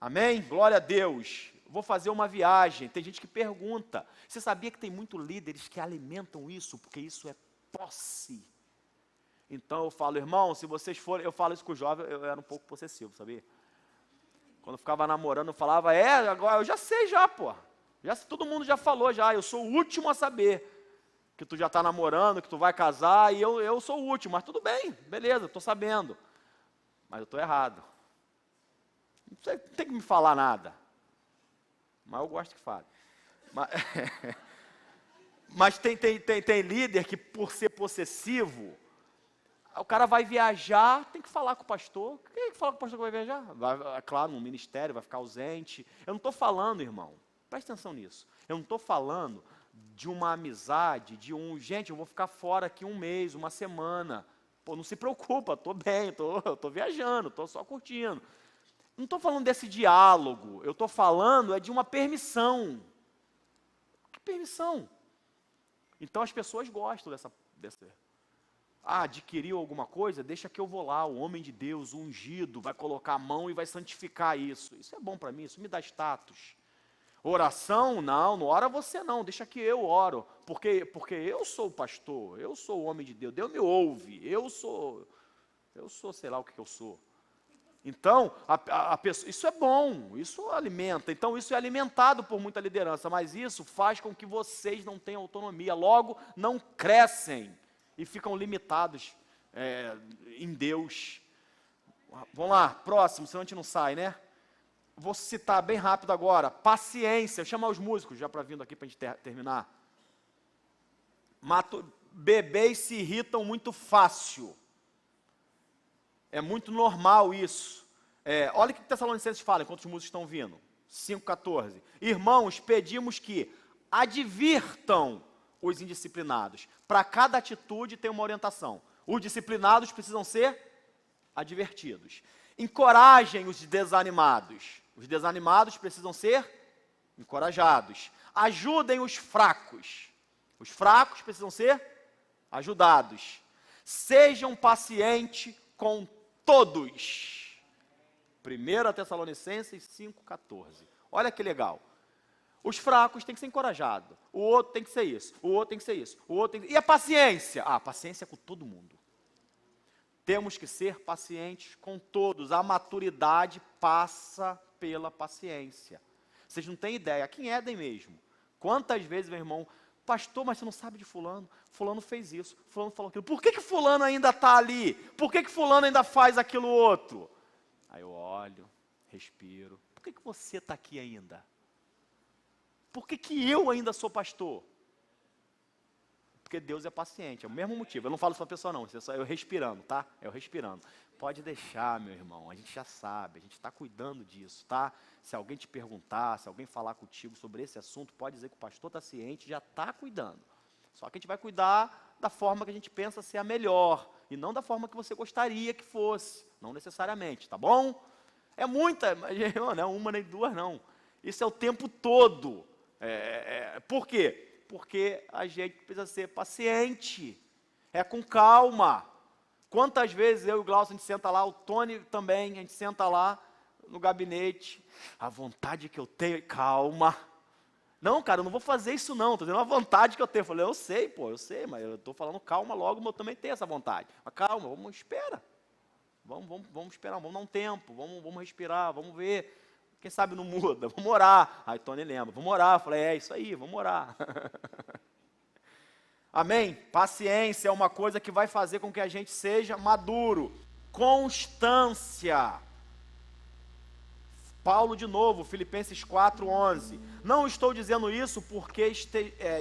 Amém? Glória a Deus. Vou fazer uma viagem. Tem gente que pergunta. Você sabia que tem muitos líderes que alimentam isso? Porque isso é posse. Então eu falo, irmão, se vocês forem... Eu falo isso com o jovem, eu era um pouco possessivo, sabia? Quando eu ficava namorando, eu falava, agora eu já sei já, pô. Todo mundo já falou já, eu sou o último a saber que tu já está namorando, que tu vai casar, e eu sou o último, mas tudo bem, beleza, estou sabendo. Mas eu estou errado. Não tem que me falar nada. Mas eu gosto que fale. Mas tem líder que, por ser possessivo, o cara vai viajar, tem que falar com o pastor. Quem é que fala com o pastor que vai viajar? Claro, no ministério, vai ficar ausente. Eu não estou falando, irmão, presta atenção nisso. Eu não estou falando de uma amizade, gente, eu vou ficar fora aqui um mês, uma semana. Pô, não se preocupa, estou bem, estou viajando, estou só curtindo. Não estou falando desse diálogo, eu estou falando de uma permissão. Que permissão? Então as pessoas gostam dessa adquiriu alguma coisa, deixa que eu vou lá, o homem de Deus, o ungido, vai colocar a mão e vai santificar isso. Isso é bom para mim, isso me dá status. Oração, não ora você não, deixa que eu oro, porque eu sou o pastor, eu sou o homem de Deus, Deus me ouve, eu sou sei lá o que eu sou. Então, a pessoa, isso é bom, isso alimenta, então isso é alimentado por muita liderança, mas isso faz com que vocês não tenham autonomia, logo não crescem e ficam limitados em Deus. Vamos lá, próximo, senão a gente não sai, né? Vou citar bem rápido agora, paciência, chamar os músicos já para vindo aqui para a gente terminar. Bebês se irritam muito fácil. É muito normal isso. Olha o que Tessalonicenses fala, enquanto os músicos estão vindo. 5,14. Irmãos, pedimos que advirtam os indisciplinados. Para cada atitude tem uma orientação. Os disciplinados precisam ser advertidos. Encorajem os desanimados. Os desanimados precisam ser encorajados. Ajudem os fracos. Os fracos precisam ser ajudados. Sejam pacientes com todos. 1 Tessalonicenses 5,14. Olha que legal. Os fracos têm que ser encorajados. O outro tem que ser isso. O outro tem que ser isso. O outro tem que... E a paciência? A paciência é com todo mundo. Temos que ser pacientes com todos. A maturidade passa pela paciência. Vocês não têm ideia. Aqui em Éden mesmo. Quantas vezes, meu irmão, pastor, mas você não sabe de fulano? Fulano fez isso, fulano falou aquilo. Por que fulano ainda está ali? Por que fulano ainda faz aquilo outro? Aí eu olho, respiro. Por que você está aqui ainda? Por que eu ainda sou pastor? Porque Deus é paciente, é o mesmo motivo. Eu não falo isso para a pessoa não, isso é só eu respirando, tá? Eu respirando. Pode deixar, meu irmão, a gente já sabe, a gente está cuidando disso, tá? Se alguém te perguntar, se alguém falar contigo sobre esse assunto, pode dizer que o pastor está ciente, já está cuidando. Só que a gente vai cuidar da forma que a gente pensa ser a melhor, e não da forma que você gostaria que fosse, não necessariamente, tá bom? É muita, não é uma nem duas não. Isso é o tempo todo. Por quê? Porque a gente precisa ser paciente, com calma. Quantas vezes eu e o Glaucio, a gente senta lá, o Tony também, a gente senta lá no gabinete, a vontade que eu tenho, calma. Não, cara, eu não vou fazer isso não, estou dizendo a vontade que eu tenho. Eu falei, eu sei, mas eu estou falando calma logo, mas eu também tenho essa vontade. Mas calma, espera. Vamos esperar, vamos dar um tempo, vamos respirar, vamos ver. Quem sabe não muda, vamos orar. Aí Tony lembra, vamos orar. Eu falei, isso aí, vamos orar. Amém? Paciência é uma coisa que vai fazer com que a gente seja maduro. Constância. Paulo de novo, Filipenses 4,11. Não estou dizendo isso porque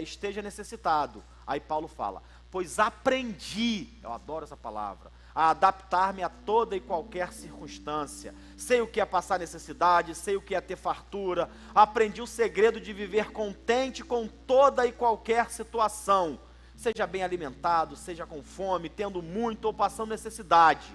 esteja necessitado. Aí Paulo fala, pois aprendi, eu adoro essa palavra, a adaptar-me a toda e qualquer circunstância. Sei o que é passar necessidade, sei o que é ter fartura, aprendi o segredo de viver contente com toda e qualquer situação, seja bem alimentado, seja com fome, tendo muito ou passando necessidade.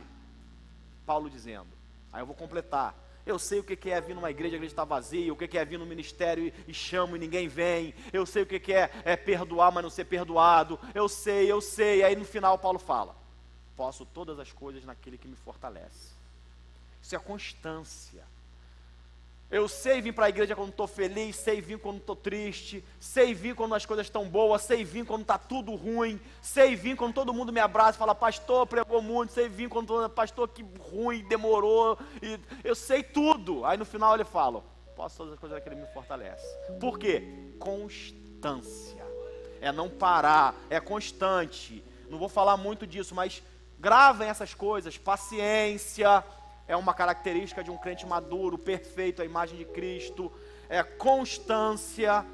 Paulo dizendo, aí eu vou completar, eu sei o que é vir numa igreja, a igreja está vazia, o que é vir no ministério e chamo e ninguém vem, eu sei o que é perdoar, mas não ser perdoado, eu sei, aí no final Paulo fala, posso todas as coisas naquele que me fortalece. Isso é constância. Eu sei vir para a igreja quando estou feliz, sei vir quando estou triste, sei vir quando as coisas estão boas, sei vir quando está tudo ruim, sei vir quando todo mundo me abraça e fala, pastor, pregou muito, sei vir quando, pastor, que ruim, demorou, e eu sei tudo. Aí no final ele fala, posso todas as coisas daquele que me fortalece. Por quê? Constância. É não parar, é constante. Não vou falar muito disso, mas gravem essas coisas, paciência, é uma característica de um crente maduro, perfeito, a imagem de Cristo, é constância,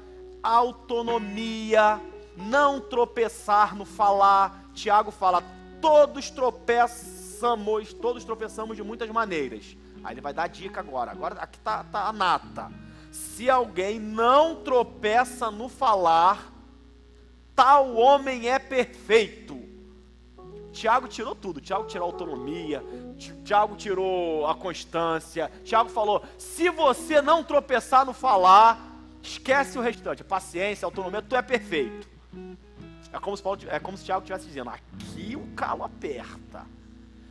autonomia, não tropeçar no falar. Tiago fala, todos tropeçamos de muitas maneiras. Aí ele vai dar a dica agora aqui está a nata. Se alguém não tropeça no falar, tal homem é perfeito. Tiago tirou tudo, Tiago tirou a autonomia, Tiago tirou a constância, Tiago falou, se você não tropeçar no falar, esquece o restante, paciência, autonomia, tu é perfeito. É como se Tiago estivesse dizendo, aqui o calo aperta,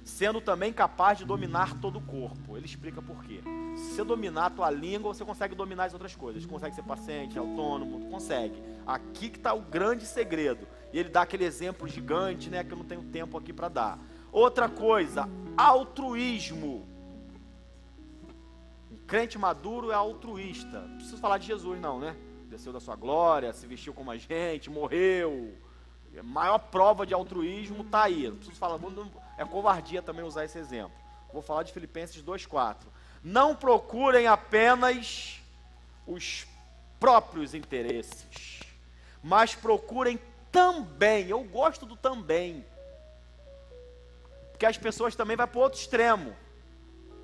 sendo também capaz de dominar todo o corpo. Ele explica por quê. Se você dominar a tua língua, você consegue dominar as outras coisas, consegue ser paciente, autônomo, consegue. Aqui que está o grande segredo. E ele dá aquele exemplo gigante, né, que eu não tenho tempo aqui para dar. Outra coisa, altruísmo. Um crente maduro é altruísta. Não preciso falar de Jesus não, né? Desceu da sua glória, se vestiu como a gente, morreu. A maior prova de altruísmo está aí. Não preciso falar, é covardia também usar esse exemplo. Vou falar de Filipenses 2,4. Não procurem apenas os próprios interesses, mas procurem também, eu gosto do também, porque as pessoas também vão para o outro extremo,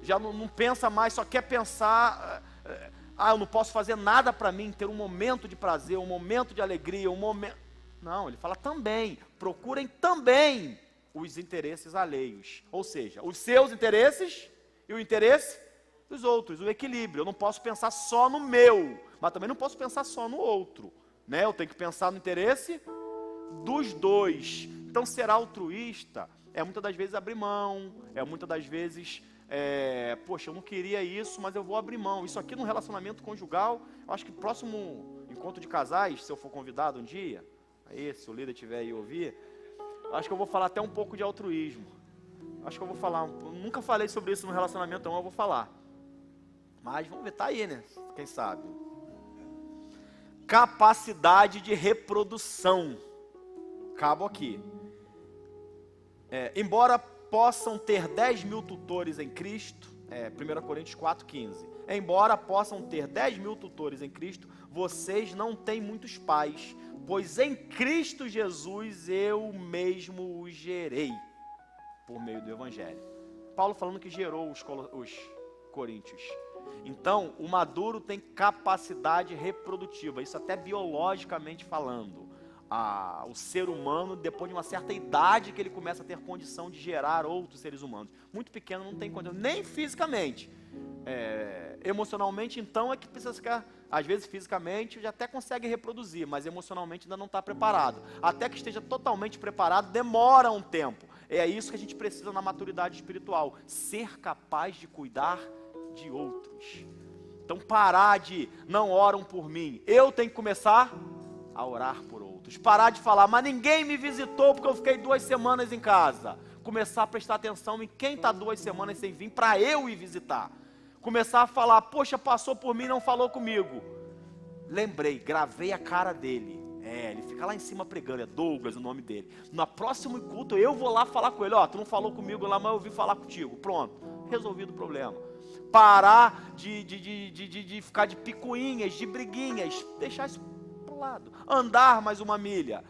já não pensa mais, só quer pensar, eu não posso fazer nada para mim, ter um momento de prazer, um momento de alegria, não, ele fala também, procurem também os interesses alheios, ou seja, os seus interesses e o interesse dos outros, o equilíbrio. Eu não posso pensar só no meu, mas também não posso pensar só no outro, né? Eu tenho que pensar no interesse dos dois. Então ser altruísta é muitas das vezes abrir mão, é muitas das vezes poxa, eu não queria isso, mas eu vou abrir mão. Isso aqui no relacionamento conjugal, eu acho que próximo encontro de casais, se eu for convidado um dia, aí se o líder tiver aí ouvir, acho que eu vou falar até um pouco de altruísmo. Acho que eu vou falar, eu nunca falei sobre isso no relacionamento, então eu vou falar. Mas vamos ver, tá aí, né? Quem sabe? Capacidade de reprodução. Cabo aqui. Embora possam ter 10 mil tutores em Cristo, 1 Coríntios 4,15. Embora possam ter 10 mil tutores em Cristo, vocês não têm muitos pais, pois em Cristo Jesus eu mesmo os gerei, por meio do Evangelho. Paulo falando que gerou os coríntios. Então, o maduro tem capacidade reprodutiva, isso até biologicamente falando. O ser humano, depois de uma certa idade, que ele começa a ter condição de gerar outros seres humanos. Muito pequeno não tem condição, nem fisicamente. Emocionalmente, então, é que precisa ficar, às vezes fisicamente já até consegue reproduzir, mas emocionalmente ainda não está preparado. Até que esteja totalmente preparado, demora um tempo. É isso que a gente precisa na maturidade espiritual, ser capaz de cuidar de outros. Então parar de, não oram por mim, eu tenho que começar a orar por outros. Parar de falar, mas ninguém me visitou porque eu fiquei 2 semanas em casa. Começar a prestar atenção em quem está 2 semanas sem vir para eu ir visitar. Começar a falar, poxa, passou por mim e não falou comigo. Lembrei, gravei a cara dele. Ele fica lá em cima pregando, é Douglas o nome dele. No próximo culto eu vou lá falar com ele, tu não falou comigo lá, mas eu vim falar contigo. Pronto, resolvido o problema. Parar de ficar de picuinhas, de briguinhas, deixar isso pro lado. Andar mais uma milha.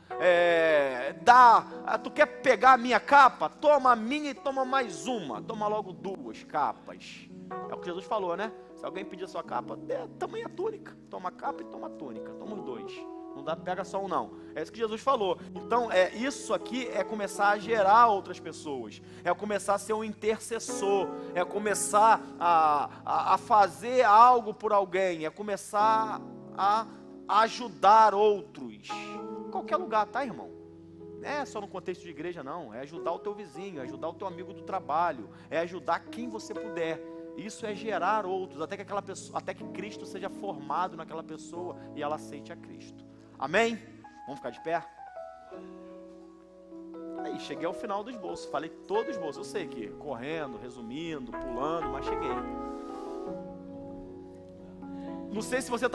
Tu quer pegar a minha capa? Toma a minha e toma mais uma. Toma logo 2 capas. É o que Jesus falou, né? Se alguém pedir a sua capa, tamanha túnica. Toma a capa e toma a túnica. Toma os 2. Não dá, pega só um não. É isso que Jesus falou. Então, isso aqui é começar a gerar outras pessoas. É começar a ser um intercessor. É começar a fazer algo por alguém. É começar a ajudar outros. Em qualquer lugar, tá, irmão? Não é só no contexto de igreja, não. É ajudar o teu vizinho, é ajudar o teu amigo do trabalho. É ajudar quem você puder. Isso é gerar outros, até que aquela pessoa, até que Cristo seja formado naquela pessoa e ela aceite a Cristo. Amém? Vamos ficar de pé? Aí, cheguei ao final do esboço. Falei todo o esboço. Eu sei que correndo, resumindo, pulando, mas cheguei. Não sei se você está